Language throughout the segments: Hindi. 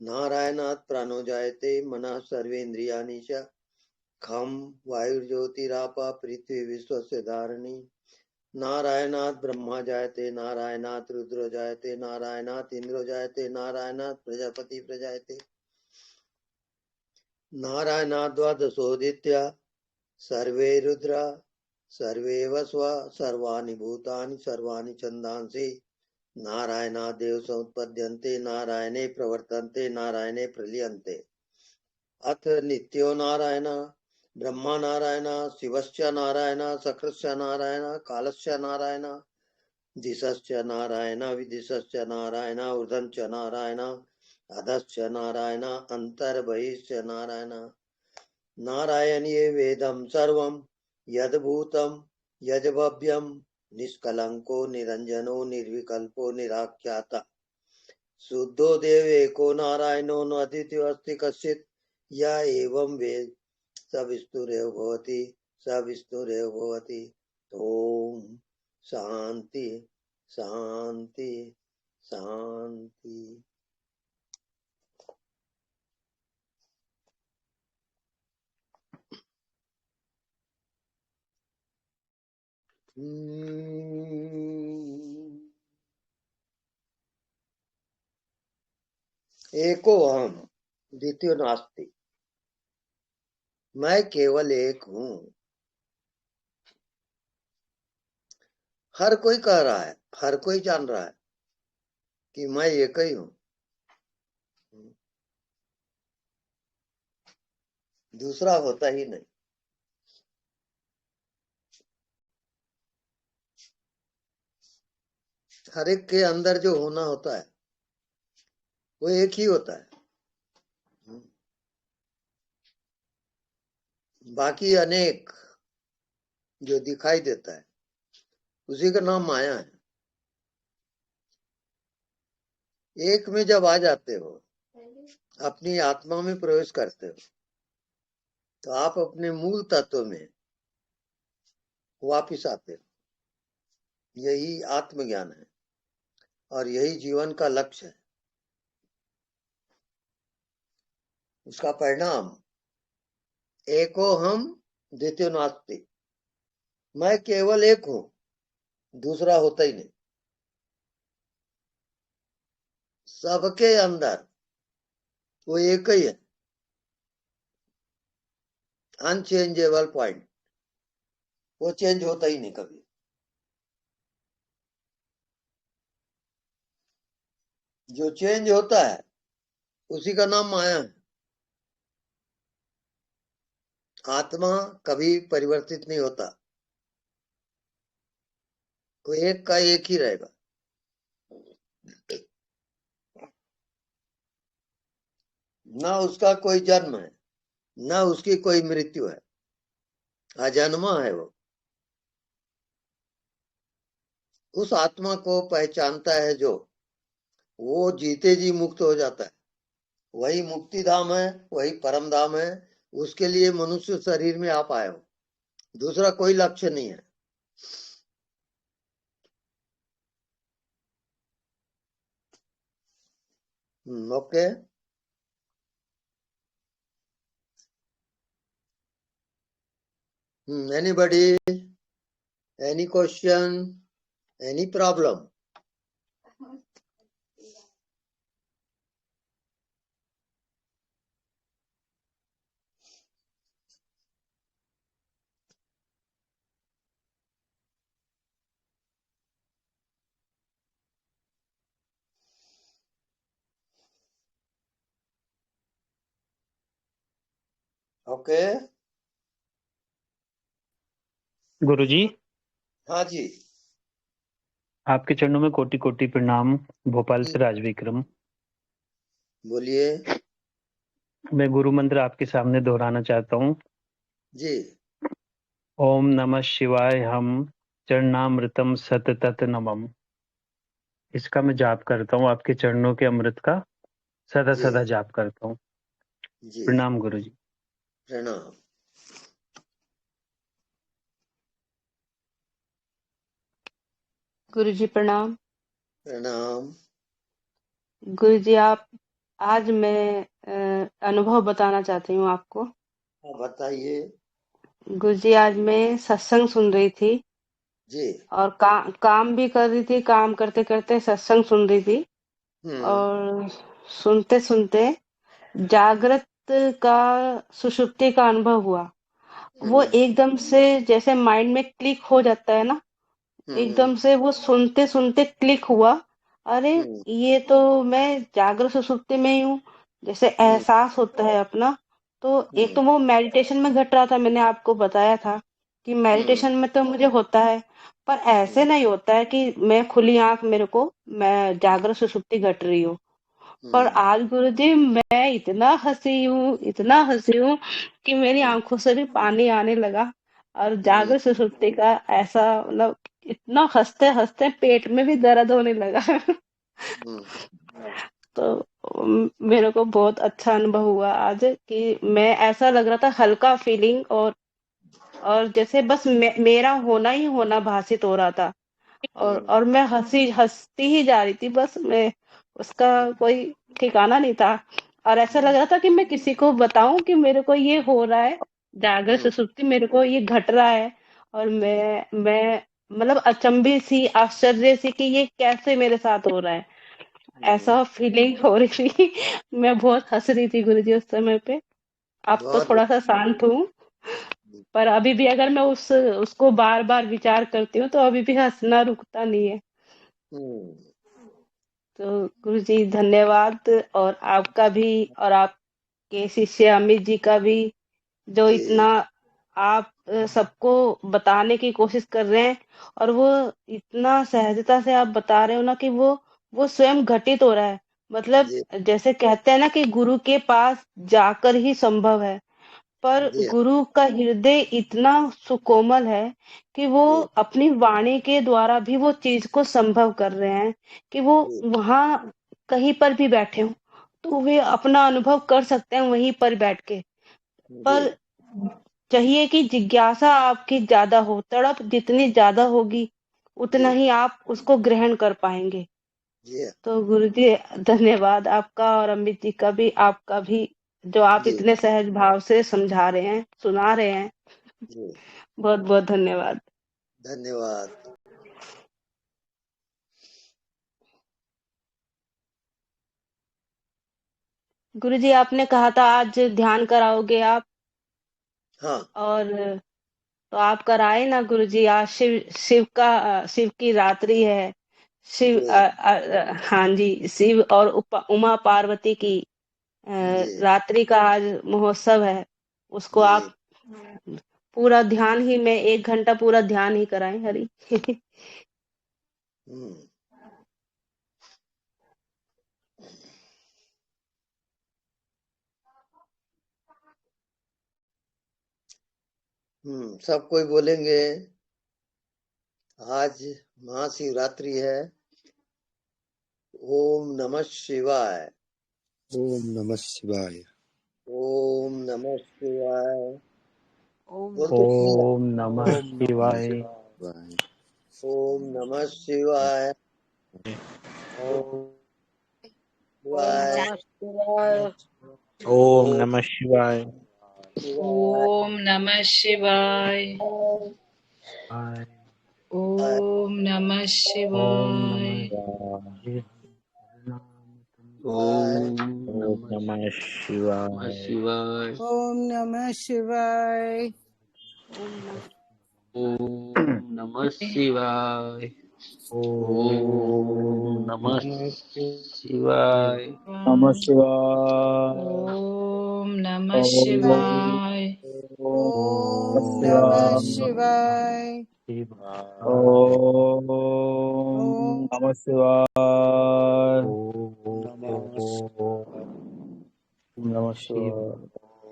नारायणात् प्राणो जायते मनः सर्वेन्द्रियाणि च खम वायुर्ज्योतिरापः पृथ्वी विश्वस्य धारिणी नारायणात् ब्रह्मा जायते नारायणात् रुद्रो जायते नारायणात् इंद्रो जायते नारायणात् प्रजापति प्रजायते नारायणात् द्वादशोदित्या सर्वे रुद्रा सर्वे वस्वा सर्वाणि भूतानि सर्वाणि छन्दांसि नारायणादेव समुत्पद्यन्ते नारायणे प्रवर्तन्ते नारायणे प्रलीयन्ते अथ नित्यो नारायण ब्रह्मा नारायण शिवश्च नारायण सकृश्च नारायण कालश्च नारायण दिशश्च नारायण विदिशश्च नारायण ऊर्ध्वश्च नारायण अधश्च नारायण अन्तर्बहिश्च नारायण नारायणीय वेदं सर्वं यद्भूतं यद्भव्यं निष्कलंको निरंजनो निर्विकल्पो निराख्याता शुद्धो देव एको नारायणो न अद्वितीयो अस्ति कश्चित् या एवं वेद स विष्णुरेव भवति स विष्णुरेव भवति ओम शांति शांति शांति। एको अहम द्वितीयो नास्ति, मैं केवल एक हूँ। हर कोई कह रहा है, हर कोई जान रहा है कि मैं एक ही हूँ, दूसरा होता ही नहीं। हर एक के अंदर जो होना होता है वो एक ही होता है, बाकी अनेक जो दिखाई देता है उसी का नाम माया है। एक में जब आ जाते हो, अपनी आत्मा में प्रवेश करते हो, तो आप अपने मूल तत्व में वापिस आते हो। यही आत्मज्ञान है और यही जीवन का लक्ष्य है। उसका परिणाम एको हम द्वितीयो नास्ति, मैं केवल एक हूं, दूसरा होता ही नहीं। सबके अंदर वो एक ही है, अनचेंजेबल पॉइंट, वो चेंज होता ही नहीं कभी। जो चेंज होता है उसी का नाम माया है। आत्मा कभी परिवर्तित नहीं होता, वो एक का एक ही रहेगा। ना उसका कोई जन्म है, ना उसकी कोई मृत्यु है, अजन्मा है वो। उस आत्मा को पहचानता है जो, वो जीते जी मुक्त हो जाता है। वही मुक्ति धाम है, वही परम धाम है। उसके लिए मनुष्य शरीर में आप आए हो, दूसरा कोई लक्ष्य नहीं है। Okay, anybody, any question, any problem? Okay, Guruji, हाँ जी, आपके चरणों में कोटि कोटि प्रणाम। भोपाल से राजविक्रम। बोलिए मैं गुरु मंत्र आपके सामने दोहराना चाहता हूँ। जी। ओम नमः शिवाय हम चरणामृतम सततत नमः। इसका मैं जाप करता हूँ, आपके चरणों के अमृत का सदा जी सदा जाप करता हूँ। जी, प्रणाम गुरुजी। प्रणाम। गुरुजी प्रणाम। प्रणाम। गुरुजी, आप आज मैं अनुभव बताना चाहती हूँ आपको। हाँ, बताइए। गुरुजी, आज मैं सत्संग सुन रही थी जी। और काम भी कर रही थी। काम करते करते सत्संग सुन रही थी हम्म। और सुनते सुनते जागृत का सुषुप्ति का अनुभव हुआ। वो हम्म। एकदम से जैसे माइंड में क्लिक हो जाता है ना, हम्म। एकदम से वो सुनते सुनते क्लिक हुआ। अरे, हम्म। ये तो मैं जागृत सुषुप्ति में ही हूँ, जैसे हम्म। एहसास होता है अपना। तो एक हम्म। तो वो मेडिटेशन में घट रहा था, मैंने आपको बताया था कि हम्म। मेडिटेशन में तो मुझे होता है, पर ऐसे हम्म। नहीं होता है कि मैं खुली आंख, मेरे को मैं जागृत सुषुप्ति घट रही हूँ। पर हम्म। आज गुरुजी, मैं इतना हंसी हूँ कि मेरी आंखों से भी पानी आने लगा। और हम्म। जागृत सुषुप्ति का ऐसा, मतलब इतना हंसते हंसते पेट में भी दर्द होने लगा। हम्म। तो मेरे को बहुत अच्छा अनुभव हुआ आज कि मैं, ऐसा लग रहा था हल्का फीलिंग, और जैसे बस मेरा होना ही होना भासित हो रहा था। हम्म। और मैं हंसती ही जा रही थी, बस मैं, उसका कोई ठिकाना नहीं था। और ऐसा लग हम्म। रहा था कि मैं किसी को बताऊं कि मेरे को ये हो रहा है, जागृत हम्म। सुसुप्ति मेरे को ये घट रहा है। और हम्म। मैं मतलब अचंभी सी, आश्चर्य सी कि ये कैसे मेरे साथ हो रहा है, हम्म। ऐसा फीलिंग हो रही थी। मैं बहुत हंस रही थी गुरुजी उस समय पे। अब तो बहुत थोड़ा सा बढ़िया। शांत हूँ, पर अभी भी अगर मैं उसको बार बार विचार करती हूँ तो अभी भी हंसना रुकता नहीं है। हम्म। तो गुरु जी, धन्यवाद। और आपका भी, और आपके शिष्य अमित जी का भी, जो जी। इतना आप सबको बताने की कोशिश कर रहे हैं। और वो इतना सहजता से आप बता रहे हो ना कि वो स्वयं घटित हो रहा है। मतलब जी। जैसे कहते हैं ना कि गुरु के पास जाकर ही संभव है। पर जी। गुरु का हृदय इतना सुकोमल है कि वो जी। अपनी वाणी के द्वारा भी वो चीज को संभव कर रहे हैं, कि वो जी। वहां कहीं पर भी बैठे हो तो वे अपना अनुभव कर सकते हैं वहीं पर बैठ के। जी। पर चाहिए कि जिज्ञासा आपकी ज्यादा हो, तड़प जितनी ज्यादा होगी जी। उतना ही आप उसको ग्रहण कर पाएंगे। जी। तो गुरु जी, धन्यवाद आपका, और अमित जी का भी, आपका भी, जो आप जी। इतने सहज भाव से समझा रहे हैं, सुना रहे हैं। जी। बहुत बहुत धन्यवाद। धन्यवाद। गुरु जी, आपने कहा था आज ध्यान कराओगे आप, हाँ। और तो आप कराए ना गुरु जी। आज शिव की रात्रि है। जी। हाँ जी, शिव और उमा पार्वती की जी। रात्रि का आज महोत्सव है। उसको जी। आप पूरा ध्यान ही में, 1 घंटा पूरा ध्यान ही कराएं, हरि। हम्म। सब कोई बोलेंगे। आज महाशिवरात्रि है। ओम नमः शिवाय। ओम नमः शिवाय। ओम नमः शिवाय। ओम बोलते नमः नहीं शिवाय। ओम नमः ओम नमः शिवाय। शिवाय। ओम नमः शिवाय। ओम ओम शिवाय। नमः शिवाय। ओम ओम नमः शिवाय। शिवाय। ओम नमः शिवाय। आय। ओम नमः ओम शिवाय। नमः ओम शिवाय। नमः शिवाय। ओम नमः शिवाय। ओम नमः ओम नमः शिवाय। ओम ओम नमः नमः शिवाय। नमः शिवाय। शिवाय। ओम नमः ओम शिवाय। ओम नमः शिवाय। शिवाय। शिवाय। ओम ओम नमः शिवाय। नमः ओम नमः शिव। शिवाय। नमः शिवाय।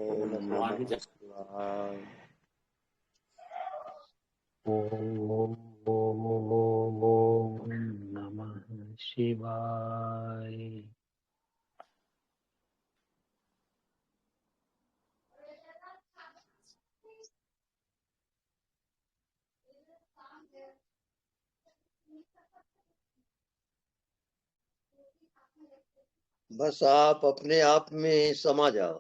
ओम नमः शिवाय। बस आप अपने आप में समा जाओ,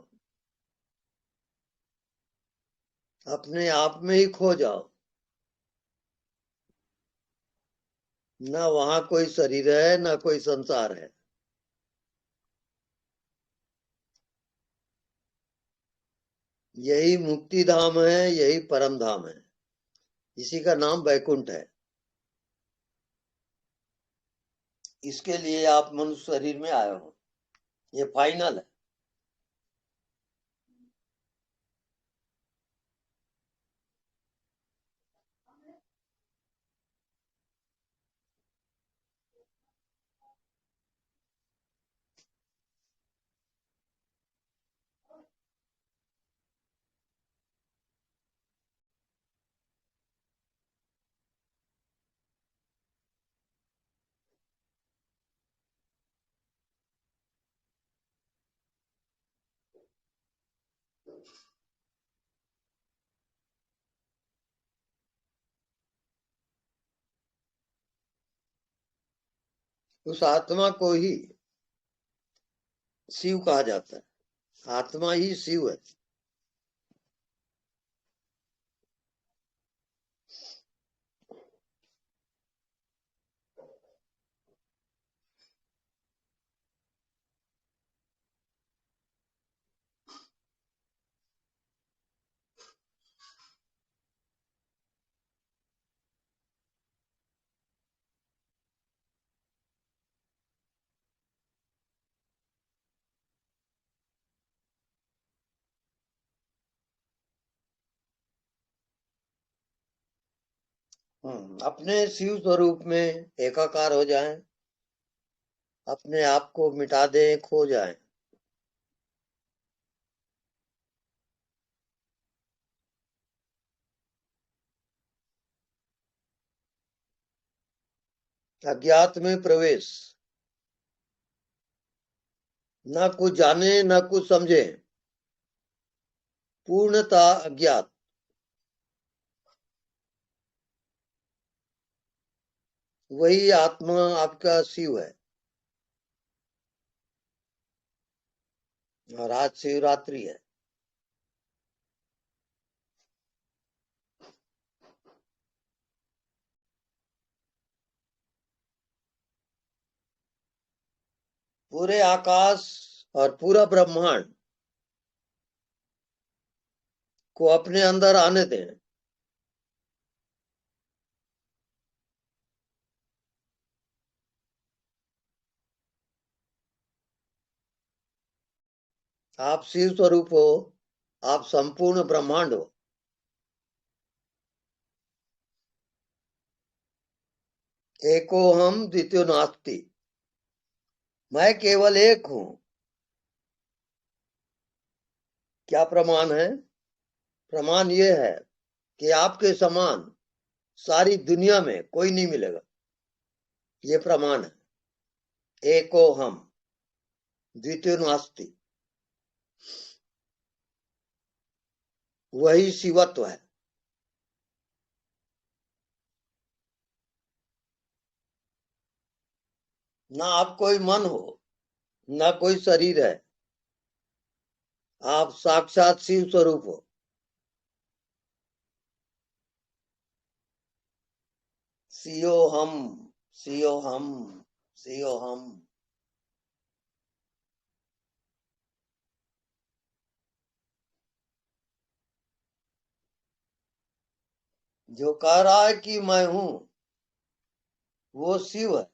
अपने आप में ही खो जाओ। ना वहां कोई शरीर है, ना कोई संसार है। यही मुक्ति धाम है, यही परम धाम है। इसी का नाम वैकुंठ है। इसके लिए आप मनुष्य शरीर में आए हो। ये फाइनल है। उस आत्मा को ही शिव कहा जाता है। आत्मा ही शिव है। अपने शिव स्वरूप में एकाकार हो जाएं, अपने आप को मिटा दें, खो जाएं। अज्ञात में प्रवेश, न कुछ जाने न कुछ समझे, पूर्णता अज्ञात। वही आत्मा आपका शिव है। और आज शिवरात्रि है। पूरे आकाश और पूरा ब्रह्मांड को अपने अंदर आने दें। आप शिव स्वरूप हो, आप संपूर्ण ब्रह्मांड हो। एको हम द्वितीयो नास्ति, मैं केवल एक हूं। क्या प्रमाण है? प्रमाण ये है कि आपके समान सारी दुनिया में कोई नहीं मिलेगा। ये प्रमाण है। एको हम द्वितीयो नास्ति, वही शिवत्व है। ना आप कोई मन हो, ना कोई शरीर है। आप साक्षात शिव स्वरूप हो। सियो हम, सियो हम, सियो हम। जो कह रहा है कि मैं हूं, वो शिव है।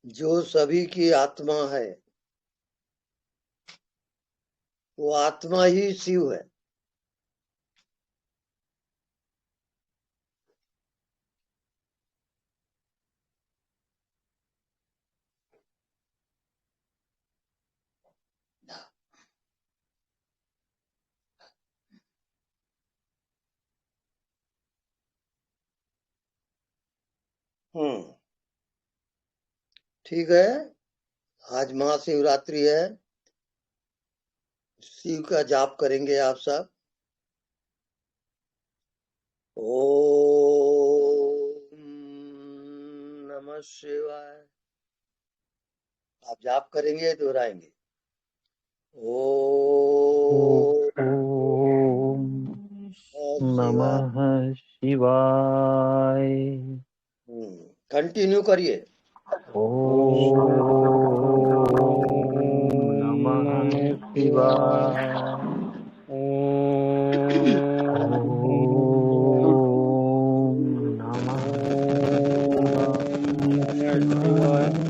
जो सभी की आत्मा है, वो आत्मा ही शिव है। ठीक है, आज महाशिवरात्रि है, शिव का जाप करेंगे आप सब। ओम नमः शिवाय। आप जाप करेंगे दोहराएंगे। ओम नमः शिवाय। कंटिन्यू करिए। ओम नमः शिवाय। ओम नमः शिवाय।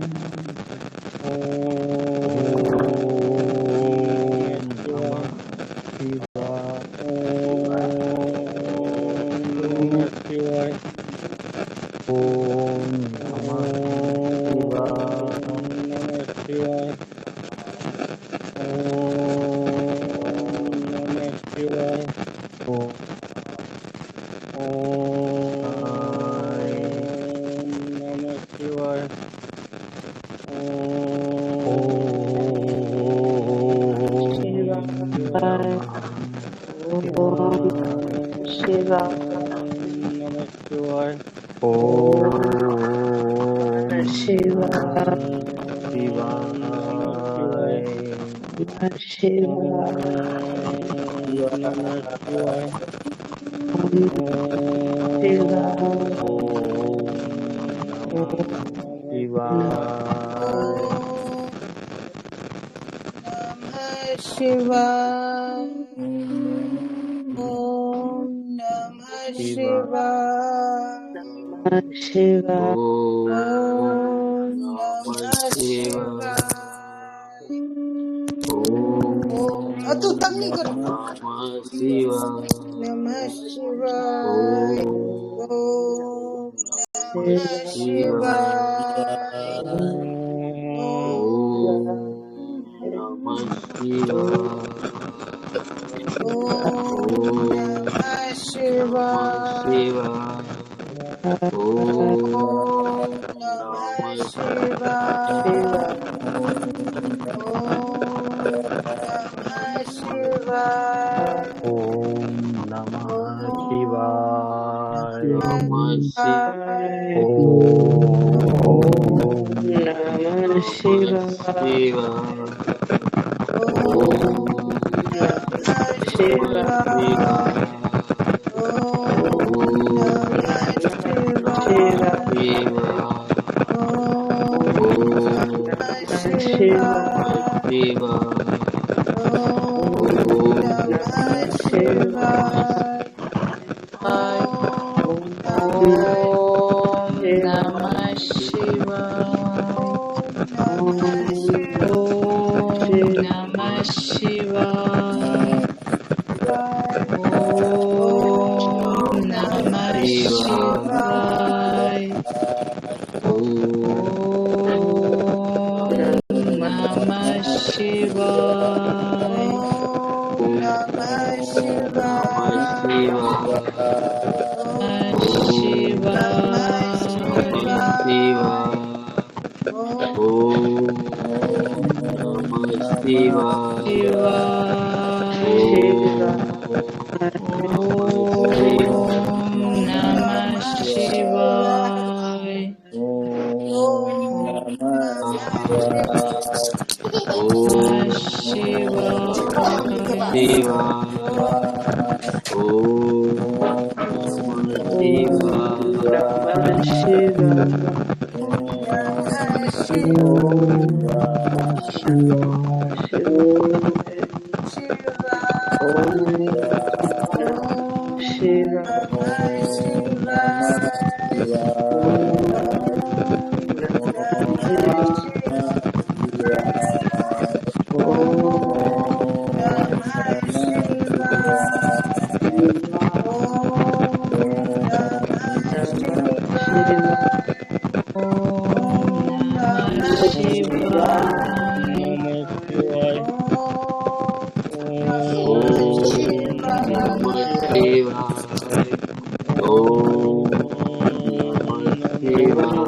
Shiva.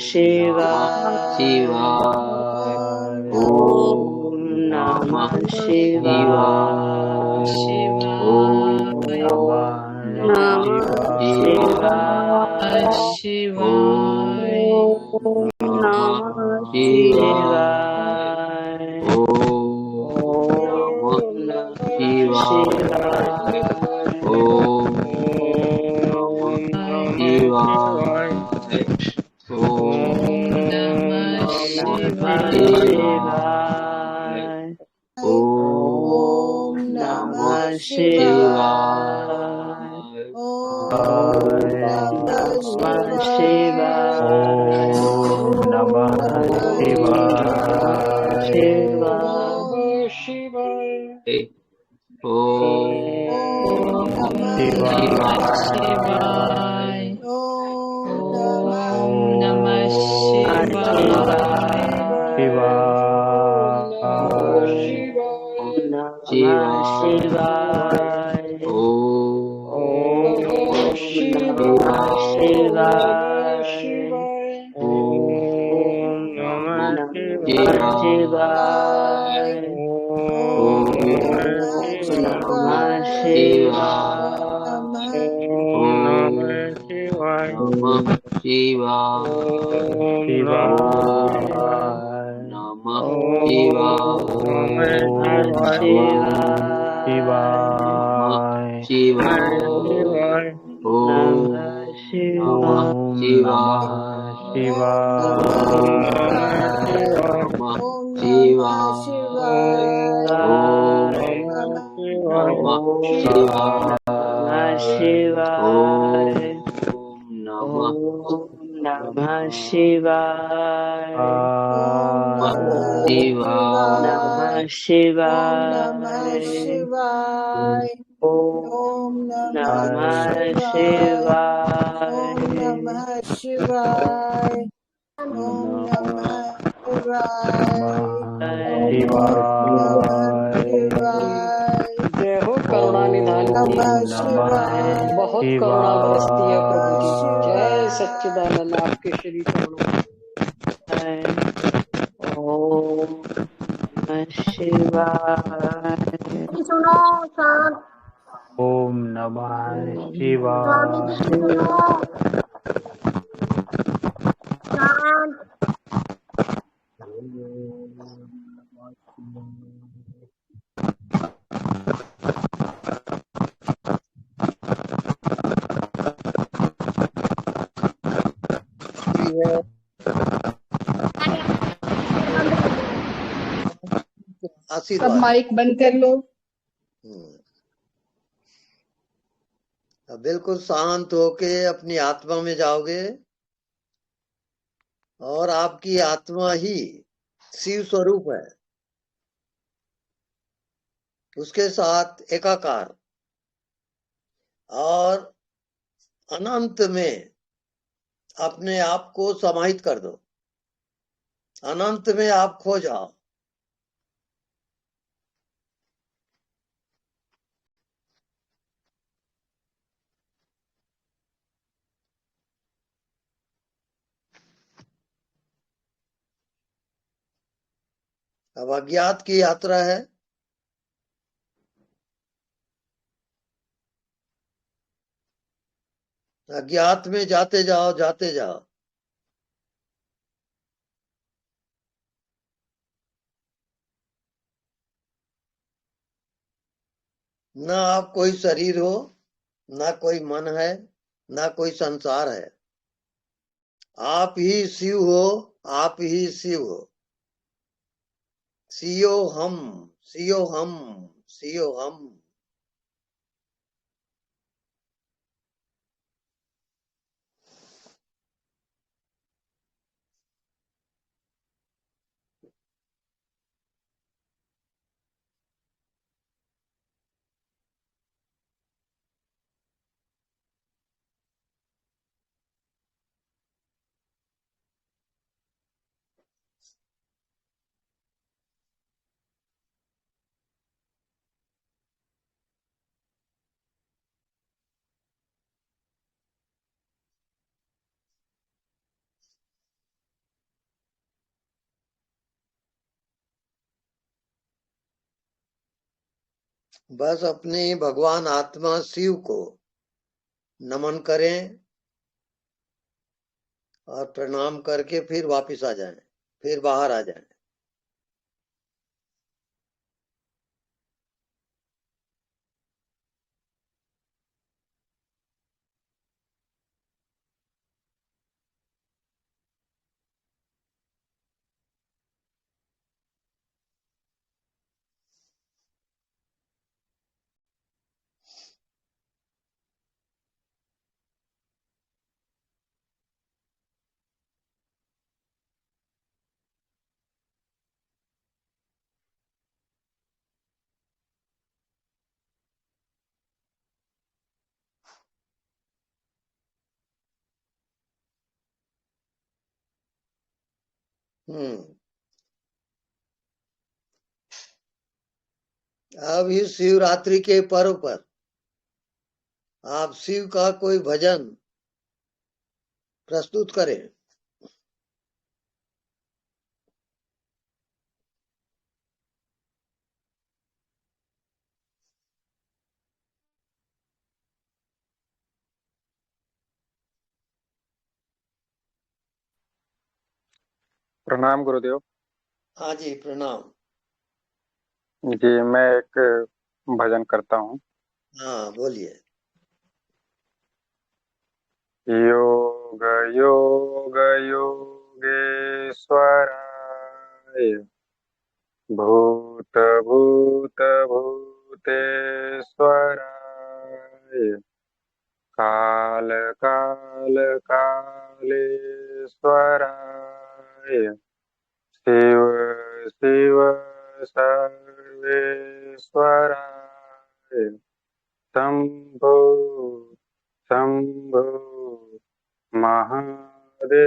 शिवाय ओम नमः शिवाय ओम नमः शिवाय शिवाय ओम नमः शिवाय ओम नमः शिवाय ओम शिवाय ओम नमः नमः शिवाय शिवाय ओम नमः नमः शिवाय। शिवाय ओम नमः नमः शिवाय। शिवाय ओम नमः शिवाय। शिवाय ओम नमः शिवाय ओम ओम नमः नमः शिवाय नमः शिवाय ओम नमः शिवाय ओम नमः शिवाय ओम नमः नमः शिवाय। शिवाय नमः ओम शिवाय नमः शिवाय शिवाय। नमः शिवाय ओम नमः शिवाय। ओम नमः शिवाय। नमः शिवाय ओम नमः शिवाय ओम नमः नमः शिवाय। शिवाय ओम नमः नमः शिवाय। शिवाय ओम नमः शिवाय। ओम नमः शिवाय। ओम नमः शिवाय। जय हो करुणानिधान की नमः नमः शिवाय। बहुत करुणा बरसती है प्रभु जी। जय शिवाय। सच्चिदानंद आपके श्री चरणों में। ओम नमः शिवाय सुनो शांत ओम नमः स्वामी जी की शिवाय। सुनो शांत भी है सब आशीर्वाद। माइक बंद कर लो। अब बिल्कुल शांत होके अपनी आत्मा में जाओगे और आपकी आत्मा ही शिव स्वरूप है, उसके साथ एकाकार और अनंत में अपने आप को समाहित कर दो, अनंत में आप खो जाओ। अब अज्ञात की यात्रा है, अज्ञात में जाते जाओ जाते जाओ। ना आप कोई शरीर हो, ना कोई मन है, ना कोई संसार है। आप ही शिव हो, आप ही शिव हो। सियो हम, सियो हम, सियो हम। बस अपने भगवान आत्मा शिव को नमन करें और प्रणाम करके फिर वापस आ जाएं, फिर बाहर आ जाएं। अब इस शिवरात्रि के पर्व पर आप शिव का कोई भजन प्रस्तुत करें। प्रणाम गुरुदेव। हाँ जी, प्रणाम। जी, मैं एक भजन करता हूँ। हाँ, बोलिए। योग योग योगेश्वराय भूत भूत भूतेश्वराय काल काल कालेश्वराय शिव शिव सर्वेश्वराय शंभो शंभो महादेवाय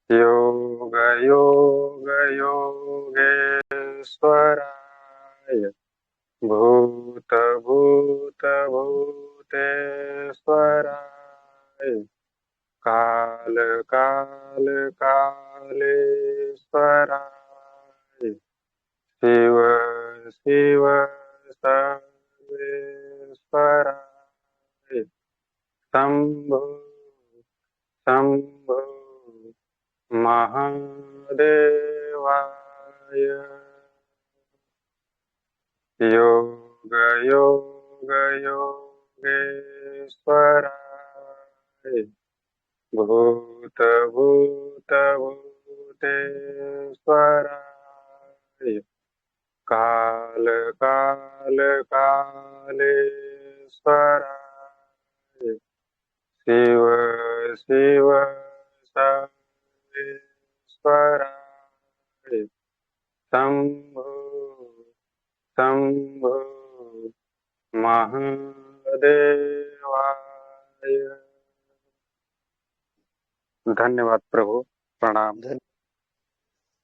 योग योग योगेश्वराय भूत भूत भूतेश्वराय काल काल कालेश्वराय शिव शिव सर्वेश्वराय शंभो शंभो महादेवाय योग योग योगेश्वराय भूत भूत भूतेश्वराय काल काल कालेश्वराय शिव शिव सर्वेश्वराय शंभो शंभो महादेवाय। धन्यवाद प्रभु, प्रणाम।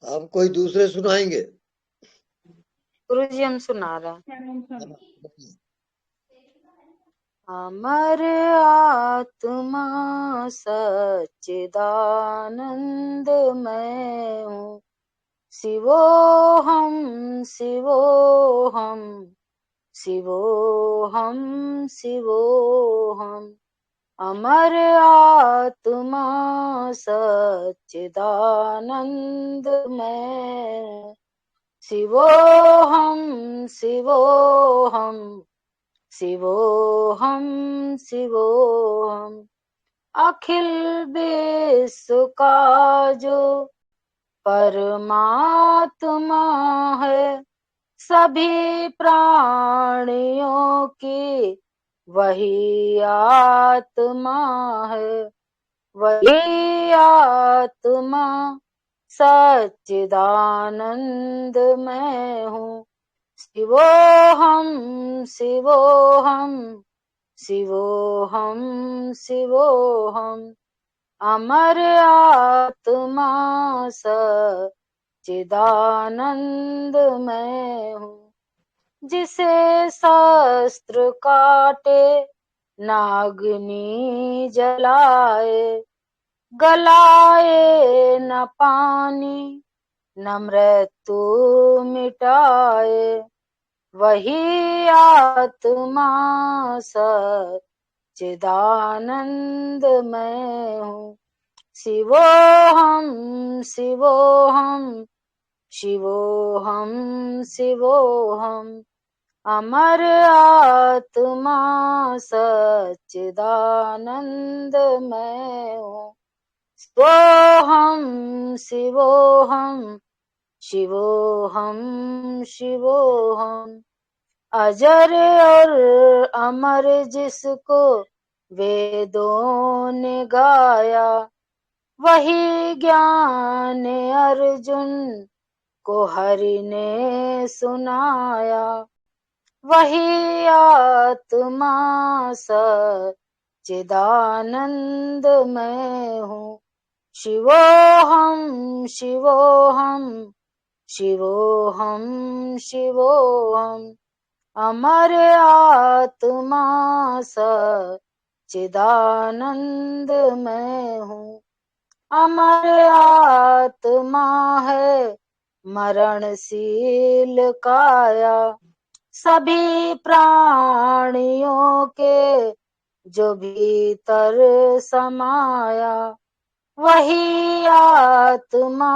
अब कोई दूसरे सुनाएंगे? गुरुजी हम सुना रहे हैं। अमर आत्मा सच्चिदानंद मैं हूँ, शिवोहम शिवोहम शिवोहम शिवोहम। अमर आत्मा सच्चिदानंद मैं शिवोहम शिवोहम शिवोहम शिवोहम। अखिल विश्व का जो परमात्मा है, सभी प्राणियों की वही आत्मा है, वही आत्मा सच्चिदानंद मैं हूँ। शिवोहम शिवोहम शिवोहम शिवोहम। अमर आत्मा सच्चिदानंद मैं हूँ। जिसे शस्त्र काटे नागनी जलाए, गलाए न पानी न मृत्यु मिटाए, वही आत्मा सच्चिदानंदमय हूँ। शिवोहम शिवोहम शिवोहम शिवोहम, अमर आत्मा सच्चिदानंदमय हूँ। शिवोहम शिवोहम शिवोहम शिवोहम, अजर और अमर जिसको वेदों ने गाया, वही ज्ञान अर्जुन को हरि ने सुनाया। वही आत्मा सच्चिदानंदमय हूँ। शिवोहम शिवोहम शिवोहम शिवोहम, अमर आत्मा सच्चिदानंदमय हूँ। अमर आत्मा है मरणशील काया, सभी प्राणियों के जो भीतर समाया। वही आत्मा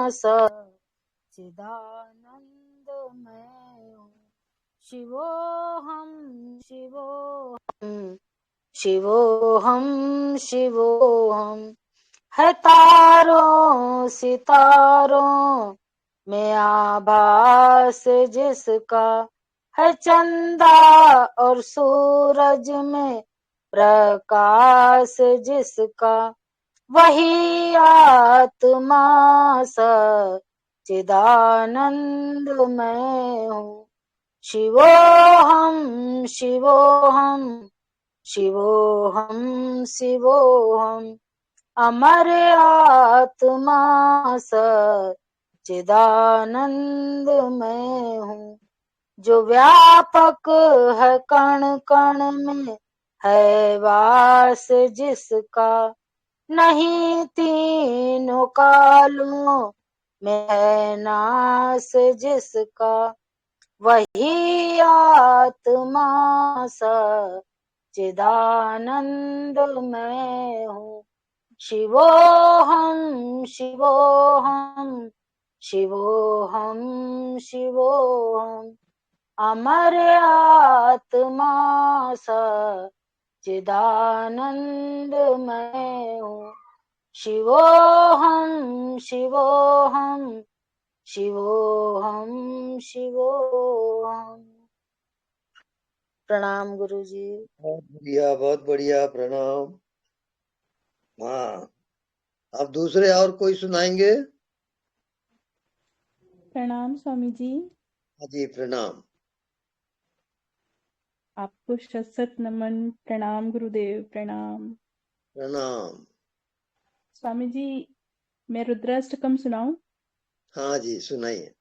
सच्चिदानंदमय हूँ। शिवोहम शिवोहम शिवोहम शिवोहम, है तारों सितारों में आभास जिसका, है चंदा और सूरज में प्रकाश जिसका। वही आत्मा सच्चिदानंदमय हूँ। शिवोहम शिवोहम शिवोहम शिवोहम, अमर आत्मा सच्चिदानंदमय हूँ। जो व्यापक है कण कण में, है वास जिसका, नहीं तीनों कालों में है नाश जिसका। वही आत्मा सच्चिदानंदमय हूँ। शिवोहम शिवोहम शिवोहम शिवोहम, अमर आत्मा सच्चिदानंदमय हूँ। शिवोहम शिवोहम शिवोहम शिवोहम। प्रणाम गुरु जी। बहुत बढ़िया, प्रणाम। हाँ, अब दूसरे और कोई सुनाएंगे? प्रणाम स्वामी जी। हाँ जी, प्रणाम। आपको शत नमन। प्रणाम गुरुदेव, प्रणाम। प्रणाम। स्वामी जी, मैं रुद्राष्टकम सुनाऊं? हाँ जी, सुनाइए।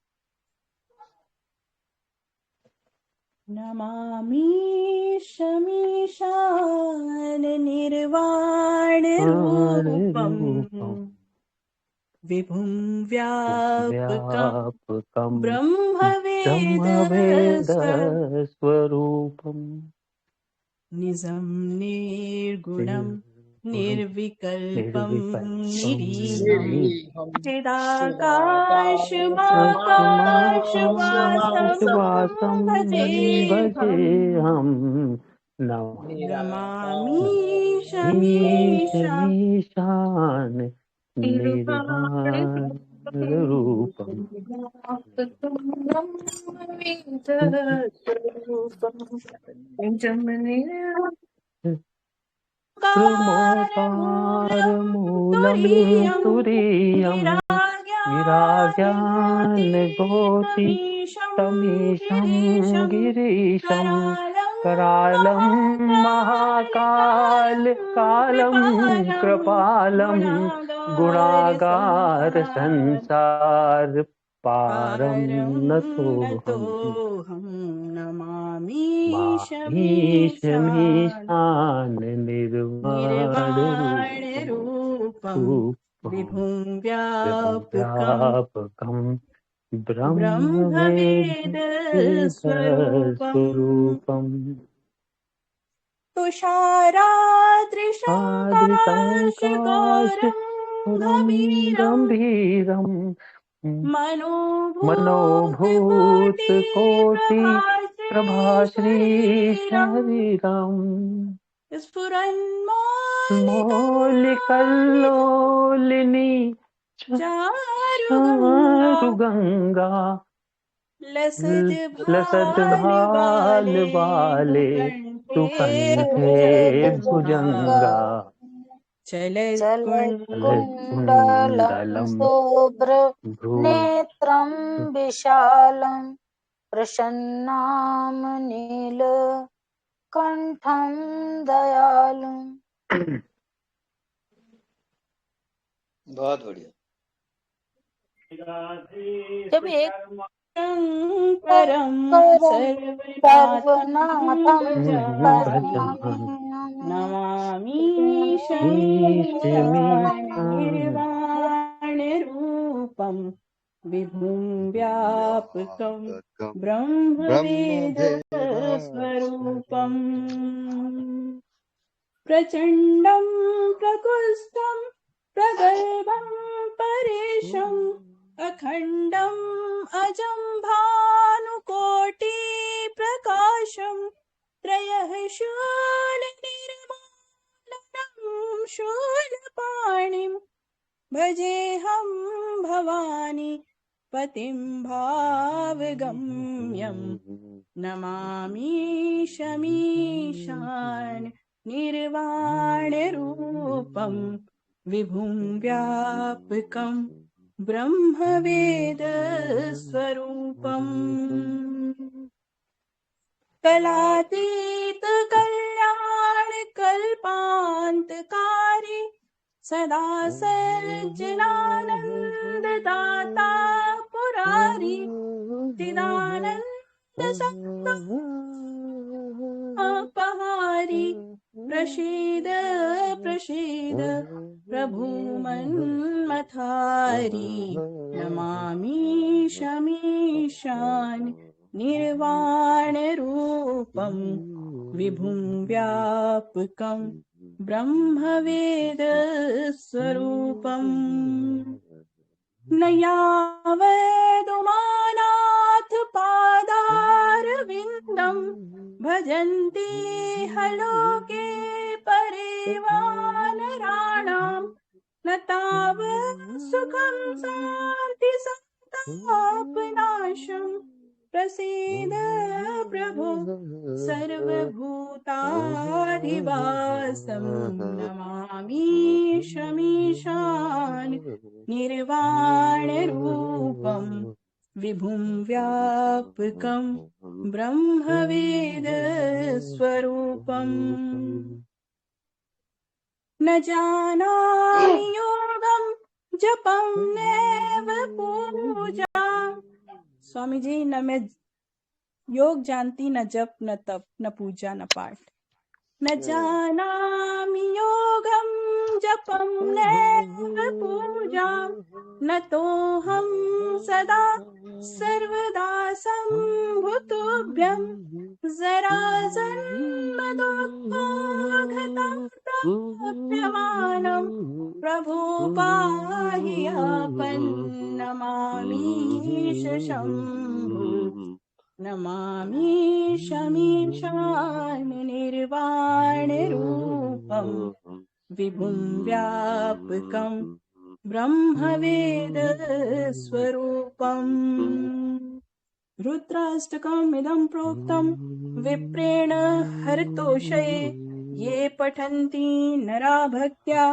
नमामि शमीशान निर्वाण रूपम, विभुं व्यापकं ब्रह्मवेद स्वरूपम्, निजं निर्गुणं निर्विकल्पं निरीहं चिदाकाशमाकाशवासं भजेऽहम्। नमामि शमीशान निर्वाण रूपम्, मूलम तुरीयम् विराज्ञान गोति तमीशं गिरीशं, करालं महाकाल कालं कृपालं, गुणागार संसार पारं नतोऽहम्। नमामि शमीशान निर्वाण रूपम्, विभुं व्यापकं व्यापकं ब्रह्मवेदस्वरूपम् ब्रह्मवेदस्वरूपम् तुषारादृशङ्काशगौरं गम्भीरं गम्भीरं मनोभूतकोटि प्रभाश्री शरीरम् मौलिकल्लोलिनी चारुगंगा लसद्भाल वाले सुकंठे भुजंगा चलत्कुण्डलं शुभ्रनेत्रं विशालं प्रसन्नां नीलकण्ठं दयालुम्। बहुत बढ़िया। जब एक शङ्करं सर्वनाथं नमामि निर्वाणरूपं विभुं व्यापकं ब्रह्मवेदस्वरूपम् प्रचण्डं प्रकुस्थं प्रगल्भं परेशम् अखण्डम् अजं भानुकोटि प्रकाशं त्रयः शूलनिर्मूलनं शूलपाणिं भजेऽहं भवानी पतिं भावगम्यं नमामि शमीशान निर्वाणरूपं विभुं व्यापकं ब्रह्मवेदस्वरूपम् कलातीत कल्याण कल्पान्तकारी सदा सज्जनानन्ददाता पुरारी चिदानन्द अपहारी प्रसीद प्रसीद प्रभु मन्मथारी नमामि शमीशान निर्वाणरूपं विभुं व्यापकं ब्रह्मवेदस्वरूपम् न यावदुमानाथ पादारविन्दं भजन्ति हलोके परिवानराणां न तावत् सुखं शान्ति संतापनाशं प्रसीद प्रभो सर्वभूताधिवासं नमामि शमीशान निर्वाणरूपं विभुं व्यापकं ब्रह्मवेदस्वरूपम् न जानामि योगं जपं नैव पूजां। स्वामी जी, न मैं योग जानती, न जप, न तप, न पूजा, न पाठ। न जानामि योगं जपं नैव पूजां न तोऽहं सदा सर्वदा सम्भुतुभ्यं जराजन्मदुःखाघातप्यमानं प्रभो पाहि आपन्नमामि शम्भो नमामि शमीशान निर्वाणरूपं विभुं व्यापकं ब्रह्मवेदस्वरूपम्। रुद्राष्टकम् इदं प्रोक्तं विप्रेण हरतोषये ये पठन्ति नरा भक्त्या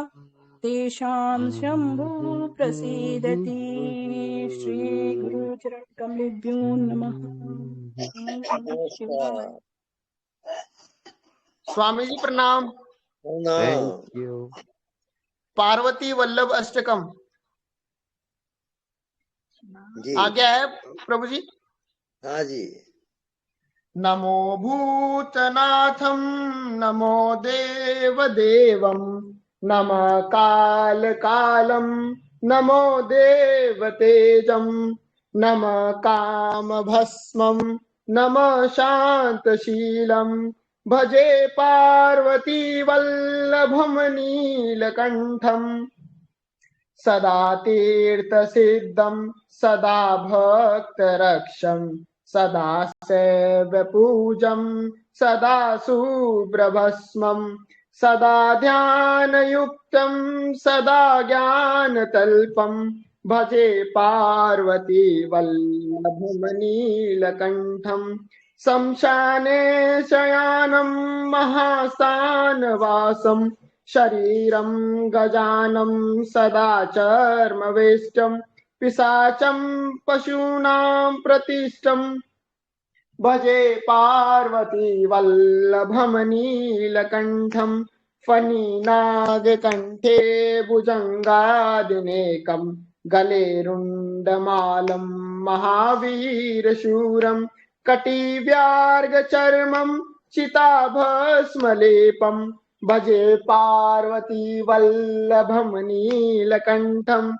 तेषां शम्भुः प्रसीदति। श्री गुरु चरण कमलेभ्यो नमः। स्वामी जी प्रणाम। Thank you. पार्वती वल्लभ अष्टकम आ गया है प्रभु जी। हाँ जी। नमो भूतनाथम नमो देव देवम नमः काल कालम नमो देवतेजम नमः काम भस्मम नमः शांतशीलम भजे पार्वती वल्लभम नीलकंठम सदा तीर्थ सिद्धम सदा भक्त रक्षम सदा सेव पूजम सदा शुभ्रभस्मम सदा ध्यान युक्तम सदा ज्ञान तल्पम भजे पार्वती वल्लभम नीलकंठम शमशाने शयानं महास्थानवासं शरीरं गजानं सदा चर्मवेष्टं पिशाचं पशूनां प्रतिष्ठं भजे पार्वती वल्लभं नीलकण्ठं फणिनागकण्ठे भुजङ्गादिनेकं गले रुण्डमालं महावीरशूरं कटिव्यार्गचर्मं चिताभस्मलेपं भजे पार्वती वल्लभं नीलकण्ठं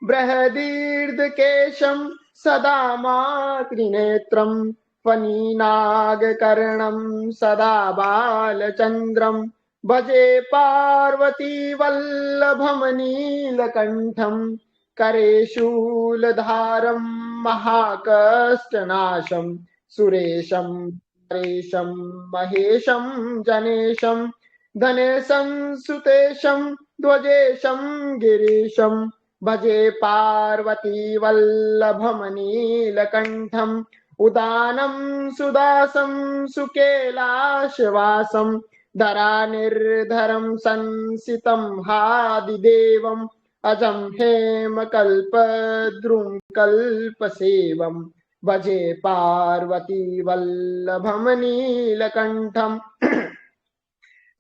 बृहदीर्घकेशं सदा मातृनेत्रं फणिनागकर्णं सदा बालचन्द्रं भजे पार्वती वल्लभं नीलकण्ठं करे शूलधारं महाकष्टनाशं सुरेशं परेशं महेशं जनेशं धनेशं सुतेशं ध्वजेशं गिरीशं भजे पार्वती वल्लभं नीलकण्ठं उदानं सुदासं सुकेलाशवासं धरानिर्धरं संसितं हादिदेवम् अजं हेमकल्पद्रुं कल्पसेवं भजे पार्वती वल्लभं नीलकण्ठं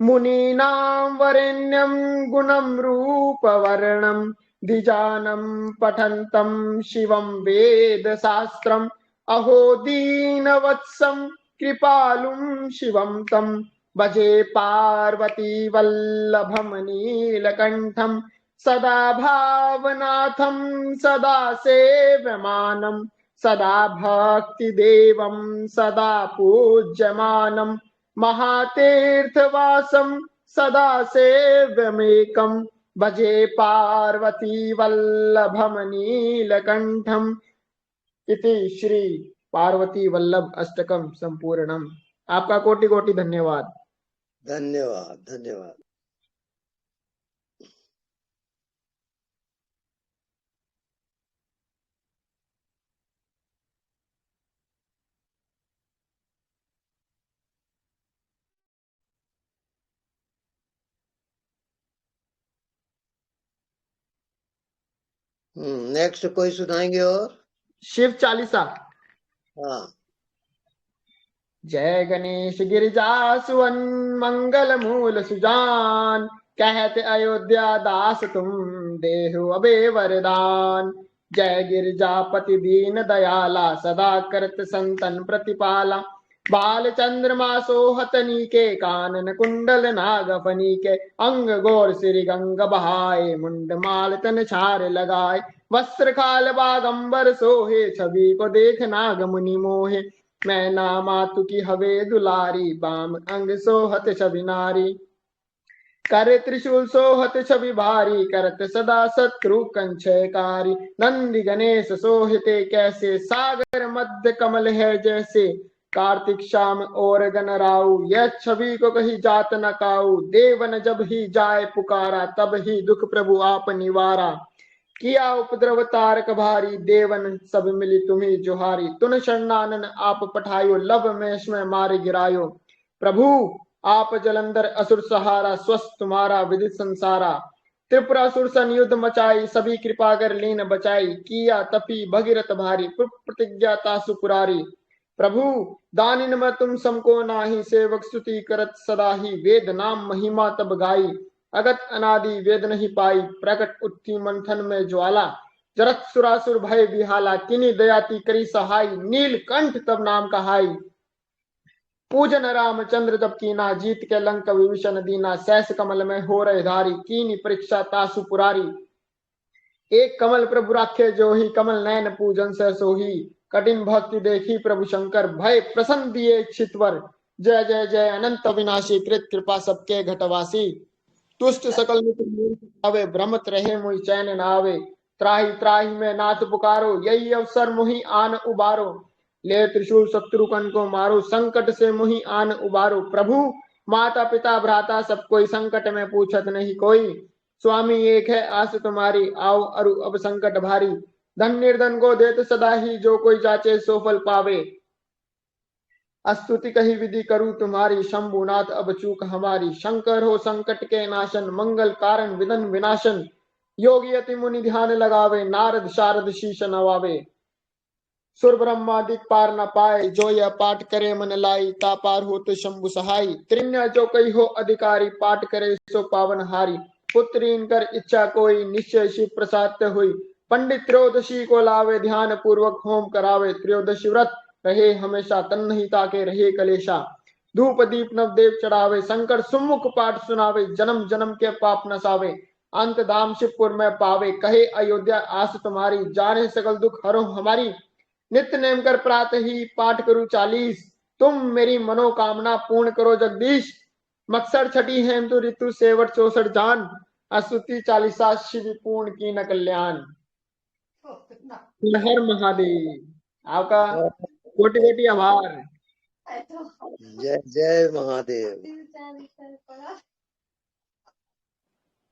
मुनीनां वरेण्यं गुणं रूपवर्णं द्विजानं पठन्तं शिवं वेदशास्त्रम् अहो दीनवत्सं कृपालुं शिवं तं भजे पार्वती वल्लभं नीलकण्ठं सदा भावनाथं सदा सेव्यमानं सदा भक्तिदेवं सदा पूज्यमानं महातीर्थवासं सदा सेव्यमेकं भजे पार्वती वल्लभं नीलकण्ठम् इति श्री पार्वती वल्लभ अष्टकम संपूर्णम। आपका कोटि कोटि धन्यवाद। धन्यवाद धन्यवाद। नेक्स्ट कोई सुनाएंगे? और शिव चालीसा। हाँ। जय गणेश गिरिजा सुवन मंगल मूल सुजान, कहते अयोध्या दास तुम देहु अबे वरदान। जय गिरिजापति दीन दयाला, सदा करत संतन प्रतिपाला। बाल चंद्रमा सोहतनी के, कानन कुंडल नागफनी के। अंग गौर श्री गंग बहाए, मुंड माल तन छार लगाए। वस्त्र खाल बागंबर सोहे, छवि को देख नाग मुनि मोहे। मैं ना मातु की हवे दुलारी, बाम अंग सोहत छवि नारी। कर त्रिशूल सोहत छवि भारी, करत सदा शत्रु कंचयकारी। नंदी गणेश सोहते कैसे, सागर मध्य कमल है जैसे। कार्तिक शाम और गणराऊ, यह छवि को कही जात न काऊ। देवन जब ही जाए पुकारा, तब ही दुख प्रभु आप निवारा। किया उपद्रव तारक भारी, देवन सब मिली तुम्ही जोहारी। तुन शरणानन आप पठायो, लब में मारे गिरायो। प्रभु आप जलंधर असुर सहारा, स्वस्थ तुम्हारा विदित संसारा। त्रिपुरासुर सन युद्ध मचाई, सभी कृपा कर लीन बचाई। किया तपी भगीरथ भारी, प्रतिज्ञाता सुपुरारी। प्रभु दानिन में तुम समको नाही, सेवक स्तुति करत सदा ही। वेद नाम महिमा तब गाई, अगत अनादि वेद नहीं पाई। प्रकट उठी मंथन में ज्वाला, जरत सुरासुर भय बिहाला। किनी दयाती करी सहाय, नीलकंठ तब नाम कहाई। पूजन रामचंद्र जब कीना, जीत के लंक विभीषण दीना, सहस कमल में हो रहे धारी, कीनी परीक्षा तासु पुरारी। एक कमल प्रभु राखे जोही, कमल नयन पूजन से सोही, कठिन भक्ति देखी प्रभु शंकर, भय प्रसन्न दिए छितवर। जय जय जय अनंत अविनाशी, कृत कृपा सबके घटवासी, तुष्ट सकल मित्र आवे, भ्रमत रहे मुहि चैन न आवे। त्राही त्राही में नाथ पुकारो, यही अवसर मुहि आन उबारो। ले त्रिशूल शत्रु कन को मारो, संकट से मुहि आन उबारो। प्रभु माता पिता भ्राता सब कोई, संकट में पूछत नहीं कोई। स्वामी एक है आस तुम्हारी, आओ अरु अब संकट भारी। धन निर्धन को देत सदा ही, जो कोई जाचे सो फल पावे। स्तुति कही विधि करूं तुम्हारी, शंभुनाथ अब चूक हमारी। शंकर हो संकट के नाशन, मंगल कारण विघ्न विनाशन। योगी अति मुनि ध्यान लगावे, नारद शारद शीश नवावे। सुर ब्रह्मा दिक पार न पाए, जो यह पाठ करे मन लाई। ता पार हो तो शंभु सहाई, त्रिन्य जो कही हो अधिकारी। पाठ करे सो पावन हारी, पुत्रीन कर इच्छा कोई। निश्चय शिव प्रसाद हुई, पंडित त्रयोदशी को लावे। ध्यान पूर्वक होम करावे, त्रयोदशी व्रत रहे हमेशा। तन नहीं ताके रहे कलेशा, धूप दीप नवदेव चढ़ावे। शंकर सुमुख पाठ सुनावे, जन्म जन्म के पाप नसावे। अंत धाम शिवपुर में पावे, कहे अयोध्या आस तुम्हारी। जाने सकल दुख हरो हमारी, नित्य नेम कर प्रातः ही पाठ करूं 40। तुम मेरी मनोकामना पूर्ण करो जगदीश। मक्सर छठी हेम तो ऋतु सेवट 64 जान। अस्तुति 40 शिव पूर्ण की न कल्याण। हर महादेव, आपका कोटि कोटि आभार। जय जय महादेव।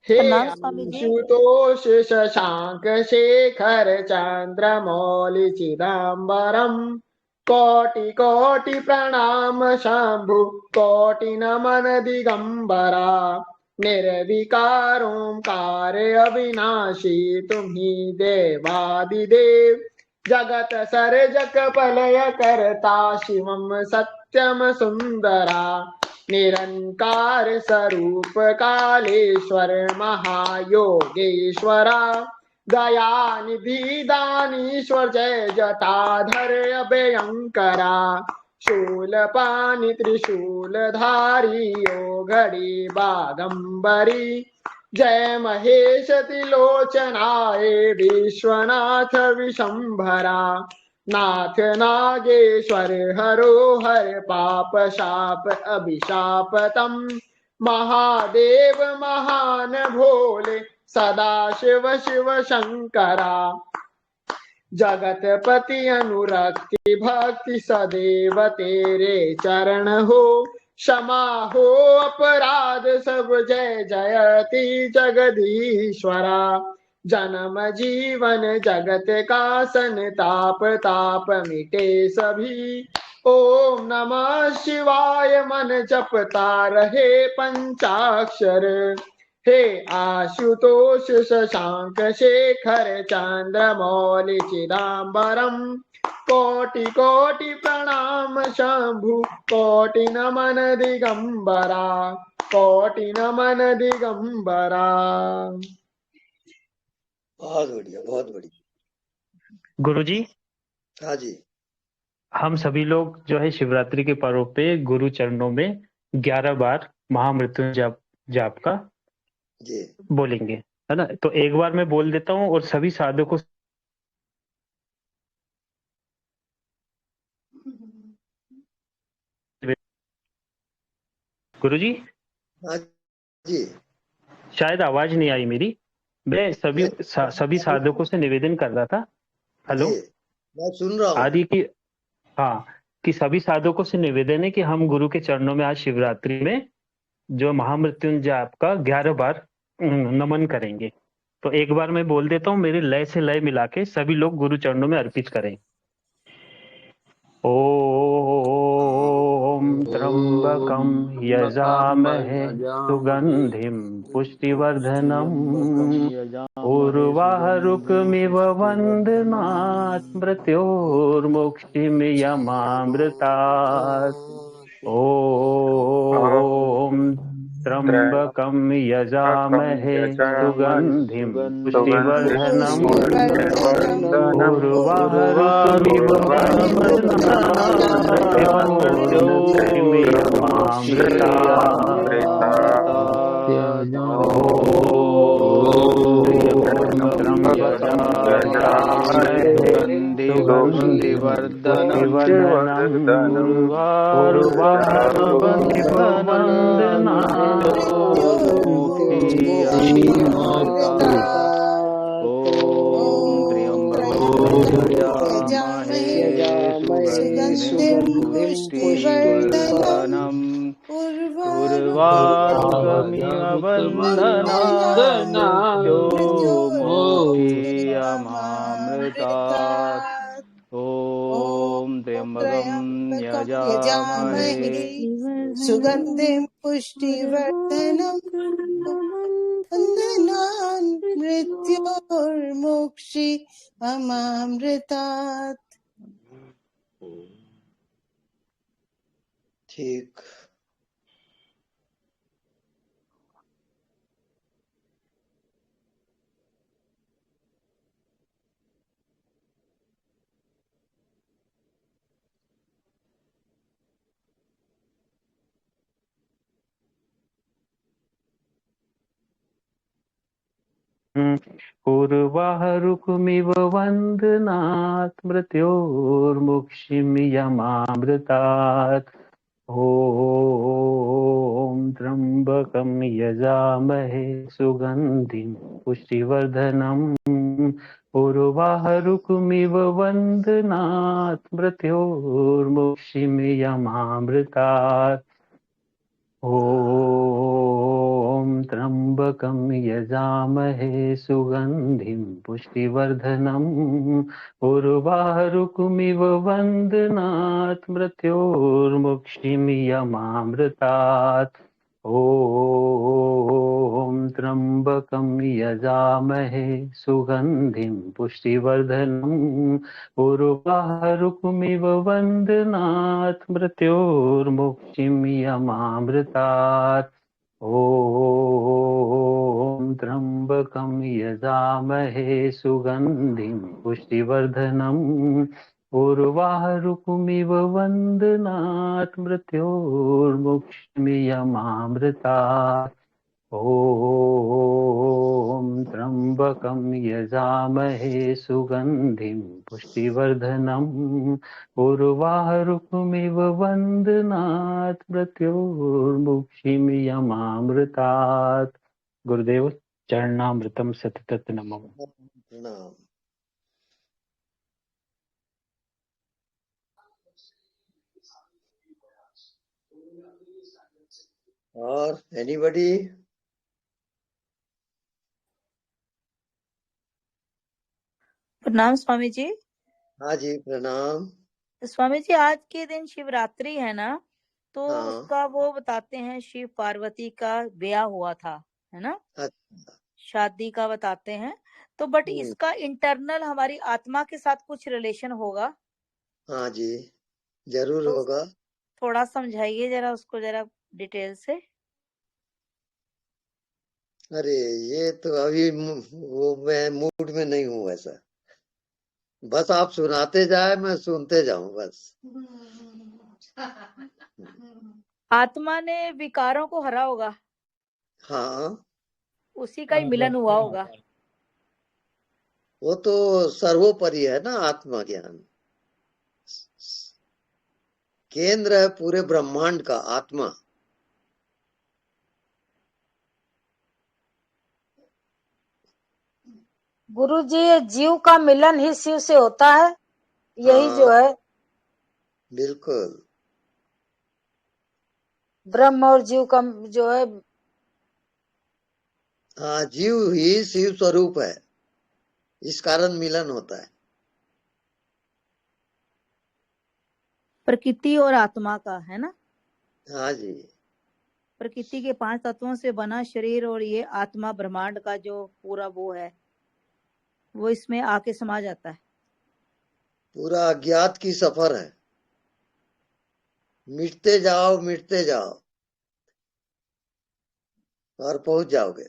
हे प्रणाम स्वामी जी। आशुतोष शशांक शेखर चंद्र मौलि चिदंबरम। कोटि कोटि प्रणाम शंभु, कोटि नमन दिगंबरा। निर्विकार ओंकार अविनाशी, तुम्ही देवादिदेव। जगत सर्जक प्रलय करता, शिवम सत्यम सुंदरा। निरंकार स्वरूप कालेश्वर महायोगेश्वरा। दयानिधि दानीश्वर जय जटाधर अभयंकरा। शूलपाणि त्रिशूलधारी, योगड़ी बागंबरी। जय महेश त्रिलोचनाय, विश्वनाथ विशंभरा। नाथ नागेश्वर हरो हर पाप शाप अभिशाप तम। महादेव महान भोले, सदा शिव शिव शंकरा। जगतपति अनुरक्ति भक्ति, सदैव तेरे चरण हो। क्षमा हो अपराध सब, जय जयति जगदीश्वरा। जन्म जीवन जगत का संताप, ताप मिटे सभी। ओम नमः शिवाय मन जपता रहे पंचाक्षर। हे आशुतोष शशांक शेखर चंद्र मौलि चिदंबरम। कोटि कोटि प्रणाम शंभु, कोटि नमन दिगंबरा। कोटि नमन दिगंबरा। बहुत बढ़िया, बहुत बढ़िया। गुरुजी, हाँ जी। हम सभी लोग जो है शिवरात्रि के पर्व पे गुरु चरणों में 11 बार महामृत्युंजय जाप का जी बोलेंगे, है ना। तो एक बार मैं बोल देता हूँ और सभी साधकों गुरुजी। हाँ जी। शायद आवाज नहीं आई मेरी। मैं सभी साधकों से निवेदन कर रहा था। हेलो, मैं सुन रहा हूँ। आदि की हाँ, कि सभी साधकों से निवेदन है कि हम गुरु के चरणों में आज शिवरात्रि में जो महामृत्युंजय जाप का 11 बार नमन करेंगे। तो एक बार मैं बोल देता हूँ, मेरे लय से लय मिला के सभी लोग गुरु चरणों में अर्पित करें। ओम त्र्यंबकं यजामहे सुगंधिं पुष्टिवर्धनम् उर्वारुकमिव वन्दनात् मृत्योर्मुक्षिमियमामृतात्। ओम त्र्यंबकं यजामहे सुगंधिं पुष्टिवर्धनम् उर्वारुकमिव सुगंधिं पुष्टिवर्धनम् वन्दनान् मृत्योर्मुक्षि अमामृतात्। ठीक। उर्वारुकमिव वन्दनात् मृत्योर्मुक्षिमियमामृतात्। ॐ त्र्यंबकं यजामहे सुगन्धिं पुष्टिवर्धनम् उर्वारुकमिव वन्दनात् मृत्योर्मुक्षिमियमामृतात्। ॐ त्र्यंबकं यजामहे सुगंधिं पुष्टिवर्धनम् उर्वारुकमिव वन्दनात् मृत्योर्मुक्षिमियमामृतात्। ॐ त्र्यंबकं यजामहे सुगंधिं पुष्टिवर्धनम् उर्वारुकमिव वन्दनात् मृत्योर्मुक्षिमियमामृतात्। ॐ त्र्यंबकं यजामहे सुगंधिं पुष्टिवर्धनम् उर्वारुकमिव वन्दनात् मृत्योर्मुक्षिमियमामृतात्। ॐ त्र्यंबकं यजामहे सुगंधिं पुष्टिवर्धनम् उर्वारुकमिव वन्दनात् मृत्योर्मुक्षिमियमामृतात्। गुरुदेव चरणामृतम सतत नमः। प्रणाम। और एनीबडी? प्रणाम स्वामी जी। हाँ जी प्रणाम। स्वामी जी आज के दिन शिवरात्रि है ना, तो हाँ। उसका वो बताते हैं शिव पार्वती का ब्याह हुआ था, है ना, अच्छा। शादी का बताते हैं। तो बट इसका इंटरनल हमारी आत्मा के साथ कुछ रिलेशन होगा? हाँ जी जरूर तो होगा। थोड़ा समझाइए जरा उसको, जरा डिटेल से। अरे ये तो अभी वो मैं मूड में नहीं हूँ ऐसा। बस आप सुनाते जाए मैं सुनते जाऊं बस। आत्मा ने विकारों को हरा होगा। हाँ उसी का ही मिलन हुआ होगा। वो तो सर्वोपरि है ना आत्मा ज्ञान। केंद्र है पूरे ब्रह्मांड का आत्मा। गुरु जी ये जीव का मिलन ही शिव से होता है, यही जो है बिल्कुल। ब्रह्म और जीव का जो है। हाँ जीव ही शिव स्वरूप है, इस कारण मिलन होता है। प्रकृति और आत्मा का, है ना। हाँ जी। प्रकृति के 5 तत्वों से बना शरीर और ये आत्मा ब्रह्मांड का जो पूरा वो है, वो इसमें आके समा जाता है। पूरा अज्ञात की सफर है, मिटते जाओ मिटते जाओ। और पहुंच जाओगे।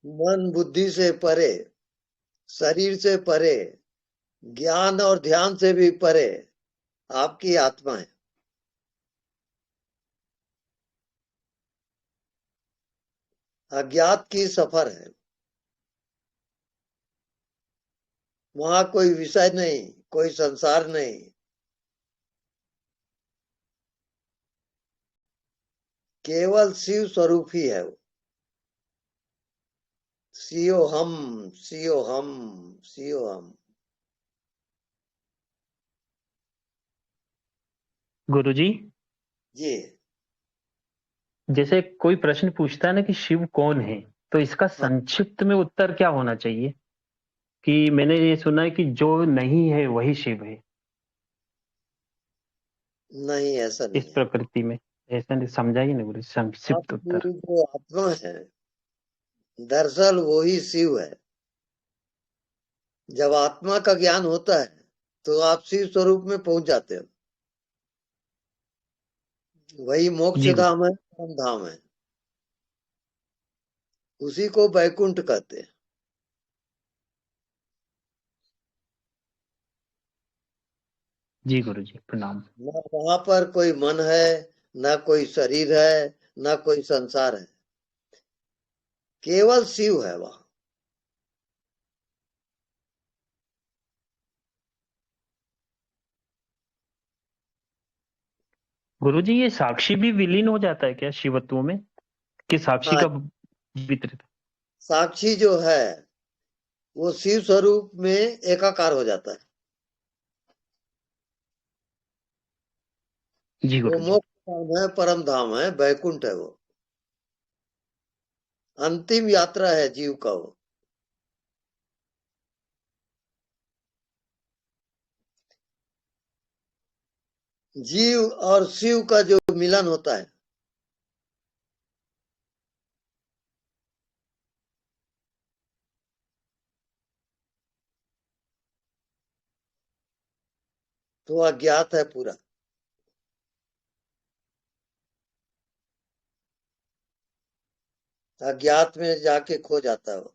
मन बुद्धि से परे, शरीर से परे, ज्ञान और ध्यान से भी परे आपकी आत्मा है। अज्ञात की सफर है। वहां कोई विषय नहीं, कोई संसार नहीं, केवल शिव स्वरूप ही है वो। सियो हम, सियो हम, सियो हम। गुरुजी, जी जैसे कोई प्रश्न पूछता है ना कि शिव कौन है, तो इसका हाँ, संक्षिप्त में उत्तर क्या होना चाहिए? कि मैंने ये सुना है कि जो नहीं है वही शिव है नहीं ऐसा इस नहीं है। प्रकृति में। ऐसा नहीं, समझाइए ना गुरु, संक्षिप्त आपकी उत्तर। जो आत्मा है दरअसल वो ही शिव है। जब आत्मा का ज्ञान होता है तो आप शिव स्वरूप में पहुंच जाते हो। वही मोक्ष जी गुरु। धाम है, परम धाम है। उसी को वैकुंठ कहते हैं। जी गुरु जी, प्रणाम। न वहां पर कोई मन है, न कोई शरीर है, न कोई संसार है, केवल शिव है वहां। गुरु जी, ये साक्षी भी विलीन हो जाता है क्या शिवत्व में, कि साक्षी हाँ, का जीवित रहता साक्षी जो है वो शिव स्वरूप में एकाकार हो जाता है। है? जी वो गुरु जी। मोक्ष धाम है, परम धाम है, वैकुंठ है वो। अंतिम यात्रा है जीव का वो। जीव और शिव का जो मिलन होता है तो अज्ञात है पूरा। अज्ञात में जाके खो जाता है वो।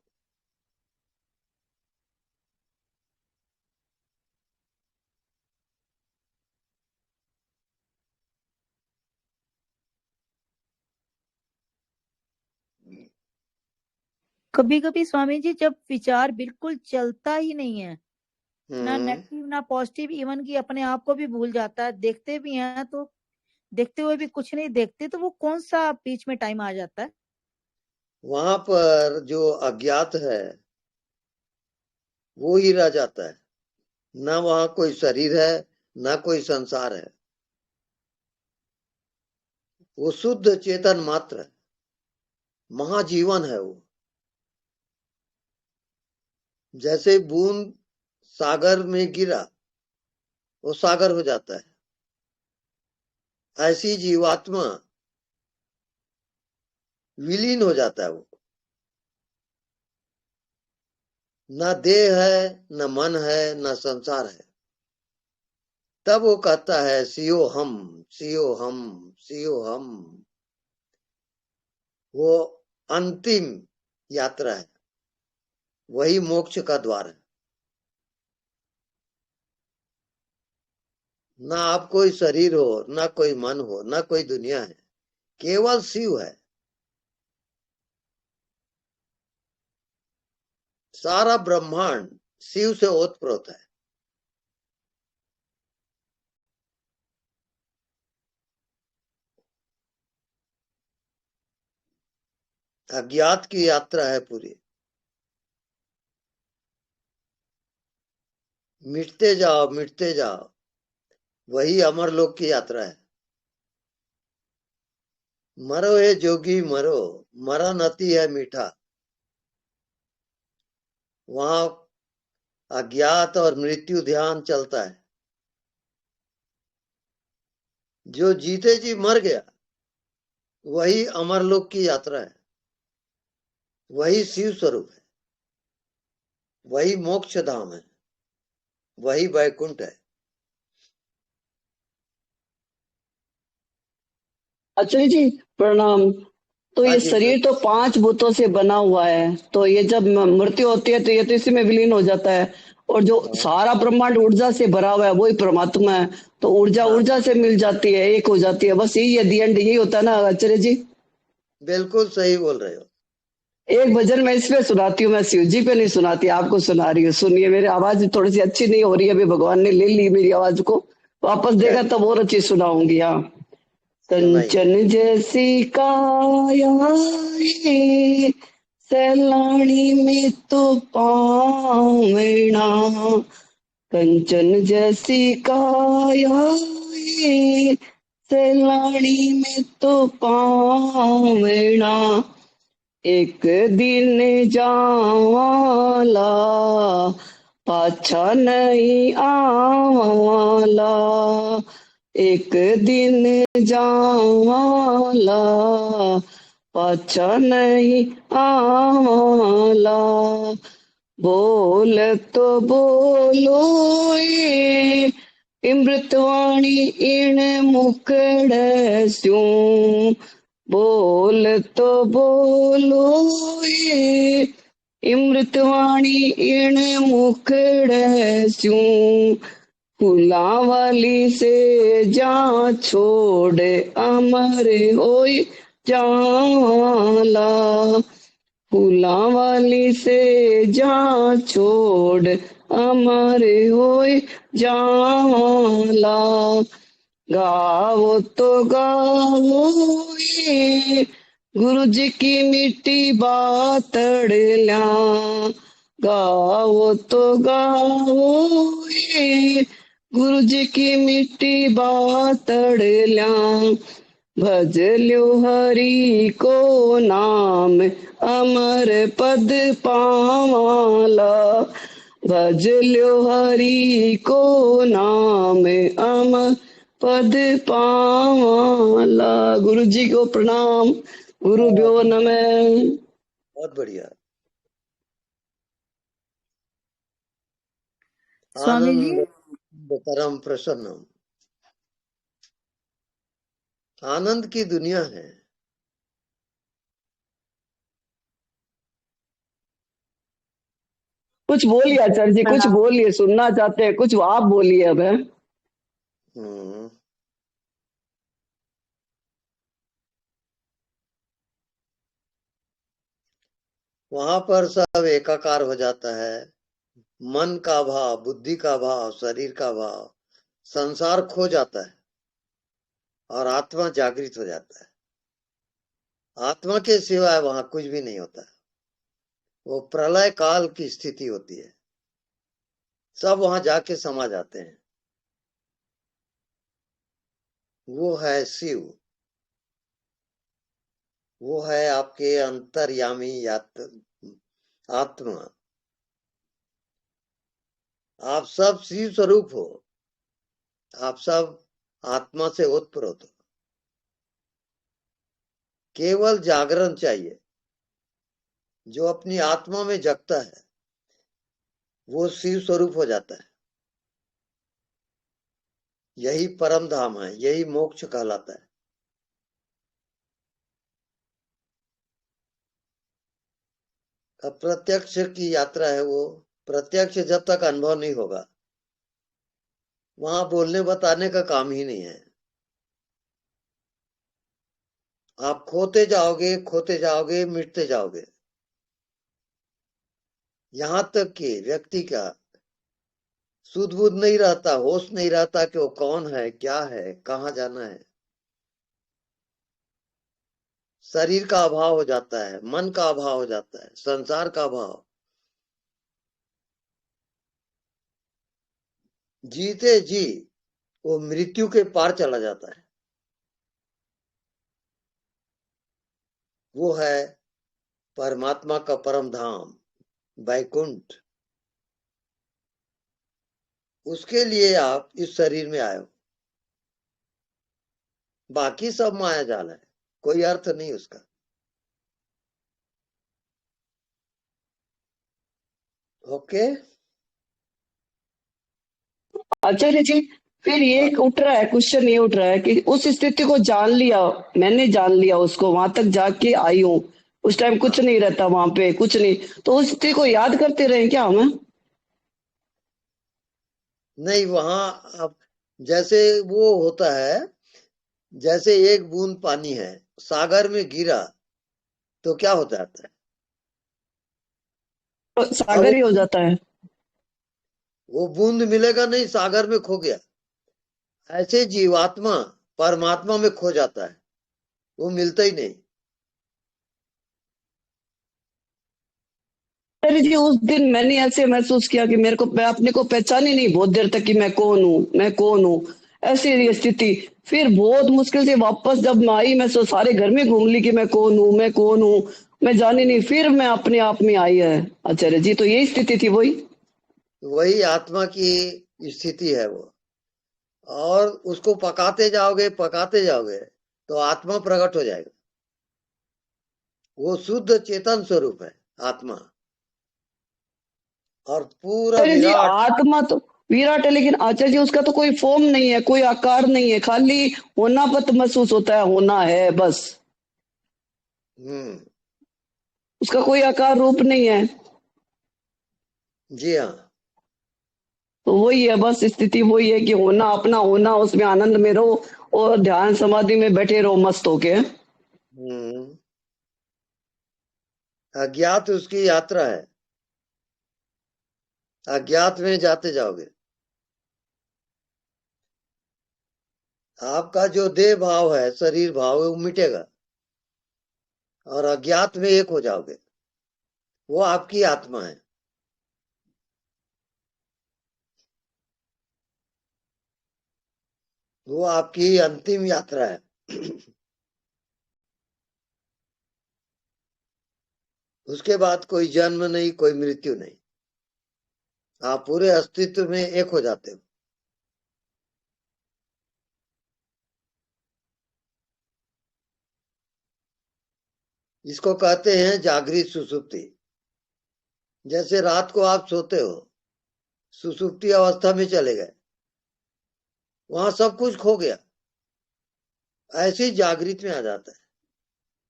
कभी कभी स्वामी जी जब विचार बिल्कुल चलता ही नहीं है, ना हम्म, नेगेटिव ना पॉजिटिव, इवन कि अपने आप को भी भूल जाता है, देखते भी हैं तो देखते हुए भी कुछ नहीं देखते, तो वो कौन सा बीच में टाइम आ जाता है? वहां पर जो अज्ञात है वो ही रह जाता है। ना वहां कोई शरीर है, ना कोई संसार है। वो शुद्ध चेतन मात्र है, महाजीवन है वो। जैसे बूंद सागर में गिरा वो सागर हो जाता है, ऐसी जीवात्मा विलीन हो जाता है वो। न देह है, न मन है, न संसार है। तब वो कहता है सियो हम, सियो हम, सियो हम। वो अंतिम यात्रा है, वही मोक्ष का द्वार है। ना आप कोई शरीर हो, ना कोई मन हो, ना कोई दुनिया है, केवल शिव है। सारा ब्रह्मांड शिव से ओतप्रोत है। अज्ञात की यात्रा है पूरी। मिटते जाओ, मिटते जाओ, वही अमरलोक की यात्रा है। मरो हे जोगी मरो, मरण अति है मीठा। वहां अज्ञात और मृत्यु ध्यान चलता है। जो जीते जी मर गया वही अमरलोक की यात्रा है, वही शिव स्वरूप है, वही मोक्ष धाम है, वही वैकुंठ है। आचार्य जी प्रणाम। तो हाँ ये जी शरीर तो 5 भूतों से बना हुआ है, तो ये जब मृत्यु होती है तो ये तो इसी में विलीन हो जाता है, और जो सारा ब्रह्मांड ऊर्जा से भरा हुआ है वही परमात्मा है, तो ऊर्जा ऊर्जा से मिल जाती है, एक हो जाती है, बस यही है, दी एंड यही होता है ना आचार्य जी? बिल्कुल सही बोल रहे हो। एक भजन मैं इस पे सुनाती हूँ, मैं शिव जी पे नहीं सुनाती, आपको सुना रही हूँ, सुनिए। मेरी आवाज थोड़ी सी अच्छी नहीं हो रही है, अभी भगवान ने ले ली मेरी आवाज को, वापस देगा तब और अच्छी सुनाऊंगी। हाँ। कंचन जैसी काया है, सैलानी में तो पावना, कंचन जैसी काया है, सैलानी में तो पावना, एक दिन जावाला पाछा नहीं आवाला, एक दिन जावाला पाछा नहीं आवाला, बोल तो बोलो ये अमृतवाणी इन मुकड़ स्यूं, बोल तो बोलो ये अमृतवाणी इन मुकड़ स्यूं, फूला वाली से जा छोड़ अमर होई जाला, फूला वाली से जा छोड़ अमर होई जाला, गाओ तो गाओ ये गुरु जी की मिट्टी बातड़ल्या, गाओ तो गाओ ये गुरु जी की मिट्टी बातड़ल्या, भज ल्यो हरि को नाम अमर पद पावाला, भज ल्यो हरि को नाम अमर पद पावाला। गुरु जी को प्रणाम, गुरु भ्यो नमः। बहुत बढ़िया। स्वामी जी। आनंद परम प्रसन्नम, आनंद की दुनिया है। कुछ बोलिए आचार्य जी, कुछ बोलिए, सुनना चाहते हैं, कुछ आप बोलिए अब। है वहां पर सब एकाकार हो जाता है, मन का भाव, बुद्धि का भाव, शरीर का भाव, संसार खो जाता है और आत्मा जागृत हो जाता है। आत्मा के सिवाय वहां कुछ भी नहीं होता है, वो प्रलय काल की स्थिति होती है, सब वहां जाके समा जाते हैं। वो है शिव, वो है आपके अंतर्यामी आत्मा। आप सब शिव स्वरूप हो, आप सब आत्मा से उत्प्रोत हो, केवल जागरण चाहिए। जो अपनी आत्मा में जगता है वो शिव स्वरूप हो जाता है, यही परम धाम है, यही मोक्ष कहलाता है। अप्रत्यक्ष की यात्रा है वो, प्रत्यक्ष जब तक अनुभव नहीं होगा वहां बोलने बताने का काम ही नहीं है। आप खोते जाओगे, मिटते जाओगे, यहां तक कि व्यक्ति का सुध बुध नहीं रहता, होश नहीं रहता कि वो कौन है, क्या है, कहाँ जाना है। शरीर का अभाव हो जाता है, मन का अभाव हो जाता है, संसार का अभाव। जीते जी वो मृत्यु के पार चला जाता है। वो है परमात्मा का परम धाम वैकुंठ। उसके लिए आप इस शरीर में आए हो। बाकी सब माया जाल है, कोई अर्थ नहीं उसका। ओके। आचार्य जी, फिर ये उठ रहा है क्वेश्चन, ये उठ रहा है कि उस स्थिति को जान लिया, मैंने जान लिया उसको, वहां तक जाके आई हूँ, उस टाइम कुछ नहीं रहता वहां पे, कुछ नहीं, तो उस स्थिति को याद करते रहे क्या हमें? नहीं, वहां अब जैसे वो होता है, जैसे एक बूंद पानी है सागर में गिरा तो क्या हो जाता है? तो सागर ही हो जाता है। वो बूंद मिलेगा नहीं, सागर में खो गया। ऐसे जीवात्मा परमात्मा में खो जाता है, वो मिलता ही नहीं। अरे जी, उस दिन मैंने ऐसे महसूस किया कि मेरे को, मैं अपने को पहचान ही नहीं बहुत देर तक कि मैं कौन हूँ, मैं कौन हूँ, ऐसी ये स्थिति। फिर बहुत मुश्किल से वापस जब मैं आई, मैं सारे घर में घूम ली कि मैं कौन हूँ, मैं कौन हूँ, मैं जानी नहीं, फिर मैं अपने आप में आई है आचार्य जी। तो यही स्थिति थी, वही आत्मा की स्थिति है वो, और उसको पकाते जाओगे तो आत्मा प्रकट हो जाएगा। वो शुद्ध चेतन स्वरूप है आत्मा, और पूरा आचार्य जी विराट। आत्मा तो विराट है, लेकिन आचार्य जी उसका तो कोई फॉर्म नहीं है, कोई आकार नहीं है, खाली होना पत महसूस होता है, होना है बस, उसका कोई आकार रूप नहीं है। जी हाँ। तो वही है बस, स्थिति वही है कि होना, अपना होना, उसमें आनंद में रहो और ध्यान समाधि में बैठे रहो मस्त होके। अज्ञात उसकी यात्रा है, अज्ञात में जाते जाओगे। आपका जो देह भाव है, शरीर भाव है, वो मिटेगा और अज्ञात में एक हो जाओगे। वो आपकी आत्मा है। वो आपकी अंतिम यात्रा है। उसके बाद कोई जन्म नहीं, कोई मृत्यु नहीं, आप पूरे अस्तित्व में एक हो जाते हो। इसको कहते हैं जागृत सुसुप्ति। जैसे रात को आप सोते हो, सुसुप्ति अवस्था में चले गए, वहां सब कुछ खो गया, ऐसे जागृत में आ जाता है,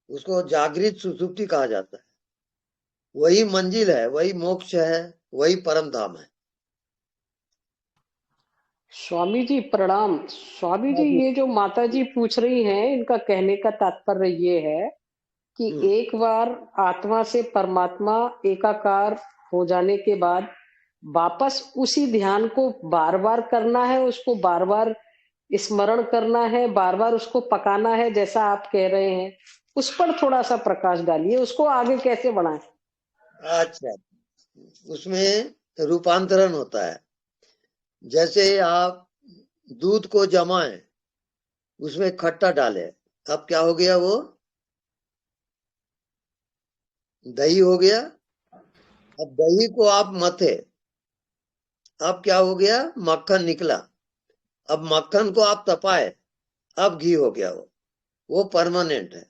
उसको जागृत सुसुप्ति कहा जाता है। वही मंजिल है, वही मोक्ष है, वही परम धाम है। स्वामी जी प्रणाम। स्वामी जी, ये जो माता जी पूछ रही हैं, इनका कहने का तात्पर्य ये है कि एक बार आत्मा से परमात्मा एकाकार हो जाने के बाद वापस उसी ध्यान को बार बार करना है, उसको बार बार स्मरण करना है, बार बार उसको पकाना है, जैसा आप कह रहे हैं। उस पर थोड़ा सा प्रकाश डालिए, उसको आगे कैसे बढ़ाएं? अच्छा, उसमें रूपांतरण होता है। जैसे आप दूध को जमाएं, उसमें खट्टा डाले, अब क्या हो गया? वो दही हो गया। अब दही को आप मथे, अब क्या हो गया? मक्खन निकला। अब मक्खन को आप तपाए, अब घी हो गया। वो परमानेंट है।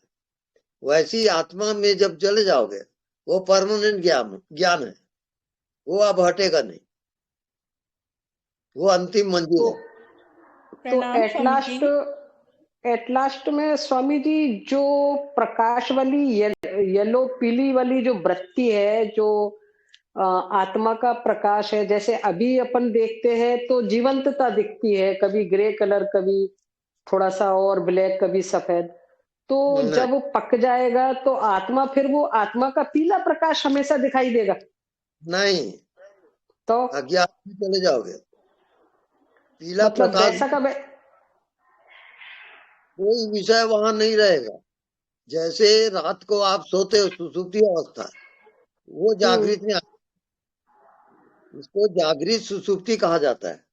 वैसी आत्मा में जब चले जाओगे, वो परमानेंट ज्ञान है, वो अब हटेगा नहीं, वो अंतिम मंजिल है। तो एट लास्ट में स्वामी जी, जो प्रकाश वाली येलो पीली वाली जो वृत्ति है, जो आत्मा का प्रकाश है, जैसे अभी अपन देखते हैं तो जीवंतता दिखती है, कभी ग्रे कलर, कभी थोड़ा सा और ब्लैक, कभी सफेद। तो जब वो पक जाएगा तो आत्मा, फिर वो आत्मा का पीला प्रकाश हमेशा दिखाई देगा? नहीं, तो अज्ञात में चले जाओगे, पीला मतलब प्रकाश, वैसा का कोई विषय वहां नहीं रहेगा। जैसे रात को आप सोते हो, सुसुप्ति अवस्था, वो जागृत में इसको जागृत सुसुप्ति कहा जाता है।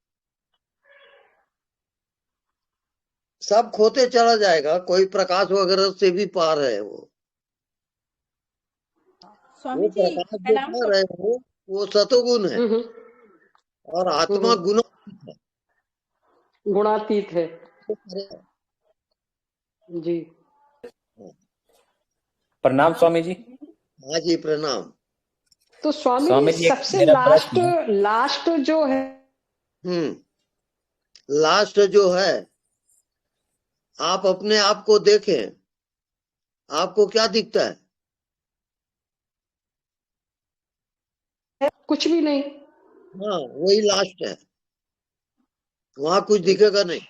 सब खोते चला जाएगा, कोई प्रकाश वगैरह से भी पार है। वो स्वामी जी प्रकाश जो पार है, वो सतोगुण है, और आत्मा गुणातीत है। गुणातीत है। जी प्रणाम स्वामी जी। हाँ जी प्रणाम। तो स्वामी स्वामी जी जी, एक सबसे मेरा लास्ट प्रश्न है। लास्ट जो है लास्ट जो है, आप अपने आप को देखें, आपको क्या दिखता है? कुछ भी नहीं। हाँ वही लास्ट है, वहां कुछ दिखेगा नहीं।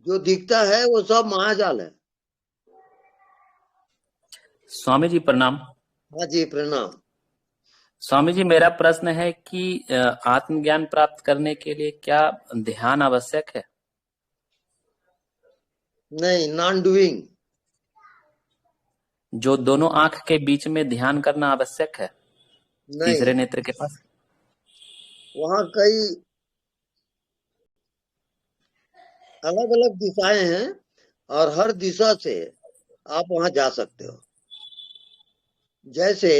जो दिखता है वो सब मायाजाल है। स्वामी जी प्रणाम। हाँ जी प्रणाम। स्वामी जी मेरा प्रश्न है कि आत्मज्ञान प्राप्त करने के लिए क्या ध्यान आवश्यक है? नहीं, नॉन डूइंग। जो दोनों आंख के बीच में ध्यान करना आवश्यक है, नहीं, तीसरे नेत्र के पास? वहां कई अलग अलग दिशाएं हैं और हर दिशा से आप वहां जा सकते हो। जैसे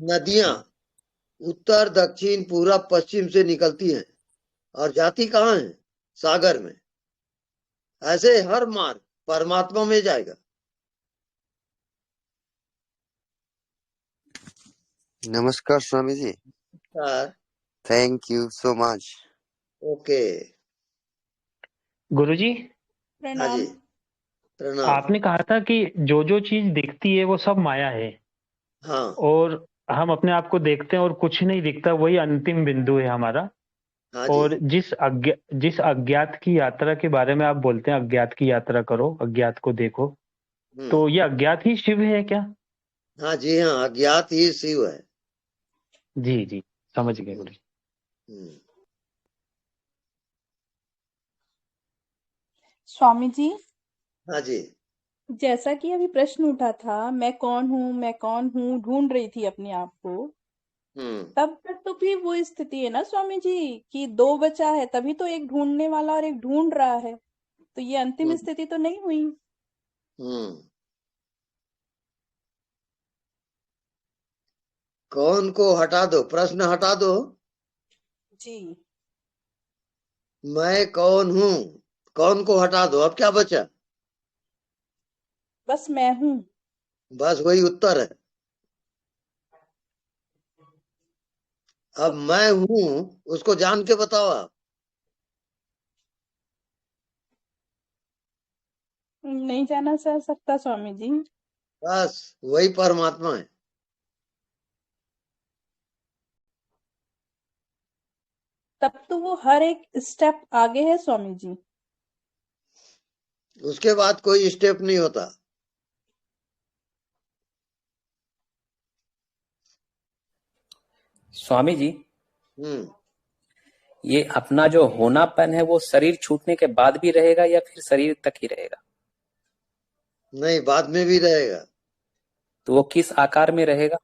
नदियां उत्तर दक्षिण पूरब पश्चिम से निकलती हैं और जाती कहाँ है? सागर में। ऐसे हर मार्ग परमात्मा में जाएगा। नमस्कार Swami ji. Thank you so much. Okay Guruji, हाँ जी प्रणाम। आपने कहा था कि जो जो चीज दिखती है वो सब माया है। हाँ और हम अपने आप को देखते हैं और कुछ नहीं दिखता, वही अंतिम बिंदु है हमारा। हाँ जी। और जिस अज्ञात की यात्रा के बारे में आप बोलते हैं, अज्ञात की यात्रा करो, अज्ञात को देखो, तो ये अज्ञात ही शिव है क्या? हाँ जी हाँ, अज्ञात ही शिव है। जी जी समझ गए गुरु। स्वामी जी, हाँ जी। जैसा कि अभी प्रश्न उठा था, मैं कौन हूँ ढूंढ रही थी अपने आप को, तब तक तो भी वो स्थिति है ना स्वामी जी कि दो बचा है, तभी तो एक ढूंढने वाला और एक ढूंढ रहा है। तो ये अंतिम स्थिति तो नहीं हुई। कौन को हटा दो, प्रश्न हटा दो। जी मैं कौन हूँ, कौन को हटा दो, अब क्या बचा? बस मैं हूँ। बस वही उत्तर है। अब मैं हूँ उसको जान के बताओ आप। नहीं जाना जा सकता स्वामी जी। बस वही परमात्मा है। तब तो वो हर एक स्टेप आगे है स्वामी जी। उसके बाद कोई स्टेप नहीं होता। स्वामी जी, ये अपना जो होनापन है वो शरीर छूटने के बाद भी रहेगा या फिर शरीर तक ही रहेगा? नहीं, बाद में भी रहेगा। तो वो किस आकार में रहेगा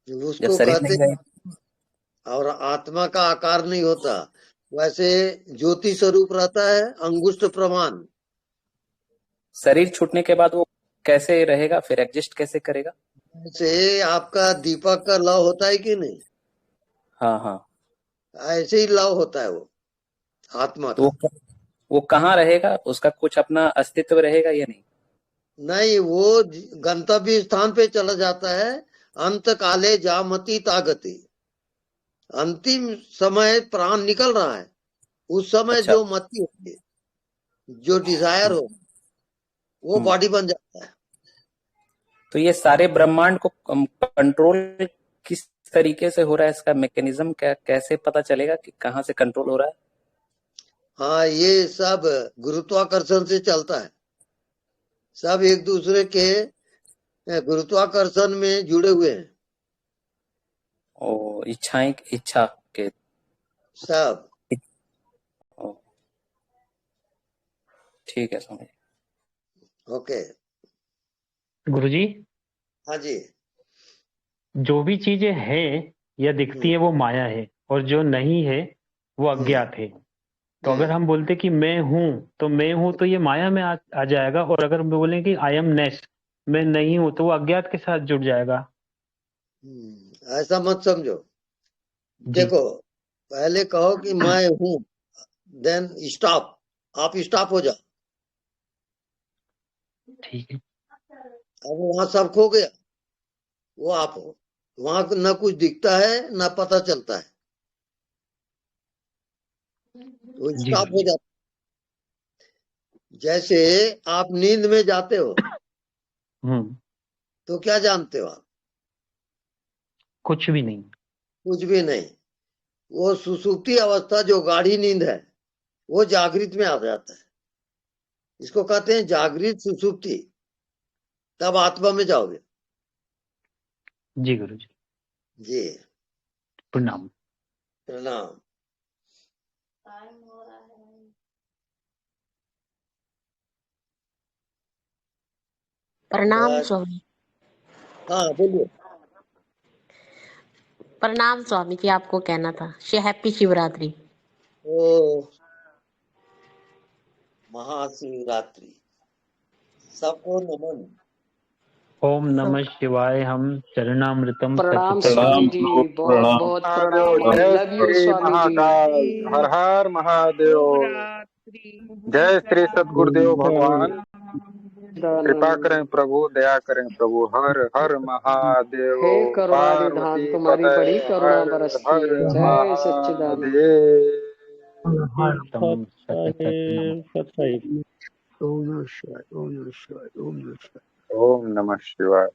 उसको जब शरीर कहते नहीं रहेगा? और आत्मा का आकार नहीं होता, वैसे ज्योति स्वरूप रहता है, अंगुष्ठ प्रमाण। शरीर छूटने के बाद वो कैसे रहेगा, फिर एग्जिस्ट कैसे करेगा? से आपका दीपक का लव होता है कि नहीं? हाँ हाँ, ऐसे ही लव होता है वो आत्मा तो का। वो कहाँ रहेगा? उसका कुछ अपना अस्तित्व रहेगा या नहीं? नहीं, वो गंतव्य स्थान पे चला जाता है। अंत काले जामति तागति, अंतिम समय प्राण निकल रहा है, उस समय अच्छा। जो मति होती है, जो डिजायर हो, वो बॉडी बन जाता है। तो ये सारे ब्रह्मांड को कंट्रोल किस तरीके से हो रहा है? इसका मैकेनिज्म कैसे पता चलेगा कि कहाँ से कंट्रोल हो रहा है? हाँ, ये सब गुरुत्वाकर्षण से चलता है। सब एक दूसरे के गुरुत्वाकर्षण में जुड़े हुए हैं। ओ, इच्छा के सब। ठीक है समझ। ओके गुरुजी, हाँ जी। जो भी चीजें हैं या दिखती है वो माया है, और जो नहीं है वो अज्ञात है। तो अगर हम बोलते कि मैं हूं, तो मैं हूं तो ये माया में आ जाएगा। और अगर बोले कि आई एम नेस, मैं नहीं हूं, तो वो अज्ञात के साथ जुड़ जाएगा। ऐसा मत समझो। देखो, पहले कहो कि मैं हूं, देन स्टॉप, आप स्टॉप हो जाओ। ठीक है। अब वहां सब खो गया, वो आप हो, वहां न कुछ दिखता है न पता चलता है, वो जी स्टॉप हो जाता है। जैसे आप नींद में जाते हो तो क्या जानते हो आप? कुछ भी नहीं। कुछ भी नहीं। वो सुसुप्ति अवस्था जो गाढ़ी नींद है वो जागृत में आ जाता है, इसको कहते हैं जागृत सुसुप्ति। तब आत्मा में जाओगे। जी गुरु जी। जी प्रणाम। प्रणाम। प्रणाम स्वामी। हाँ बोलिए। प्रणाम स्वामी जी, आपको कहना था हैप्पी शिवरात्रि। ओ महाशिवरात्रि, सबको नमन। ओम नमः शिवाय। हम चरणामृतम प्रणाम सत्संग। स्वामी जी, बहुत बहुत प्रणाम। आई जय लव यू श्री स्वामी जी। महाकाल, हर हर महादेव। जय श्री सदगुरुदेव भगवान। कृपा करें प्रभु, दया करें प्रभु। हर हर महादेव। हे करुणा निधान, पार्वती तुम्हारी पतये बड़ी करुणा हर बरसती हर है। जय सच्चिदानंद। महादेव। ओम नमः शिवाय, ओम नमः शिवाय, ओम नमः शिवाय। ओम नमः शिवाय।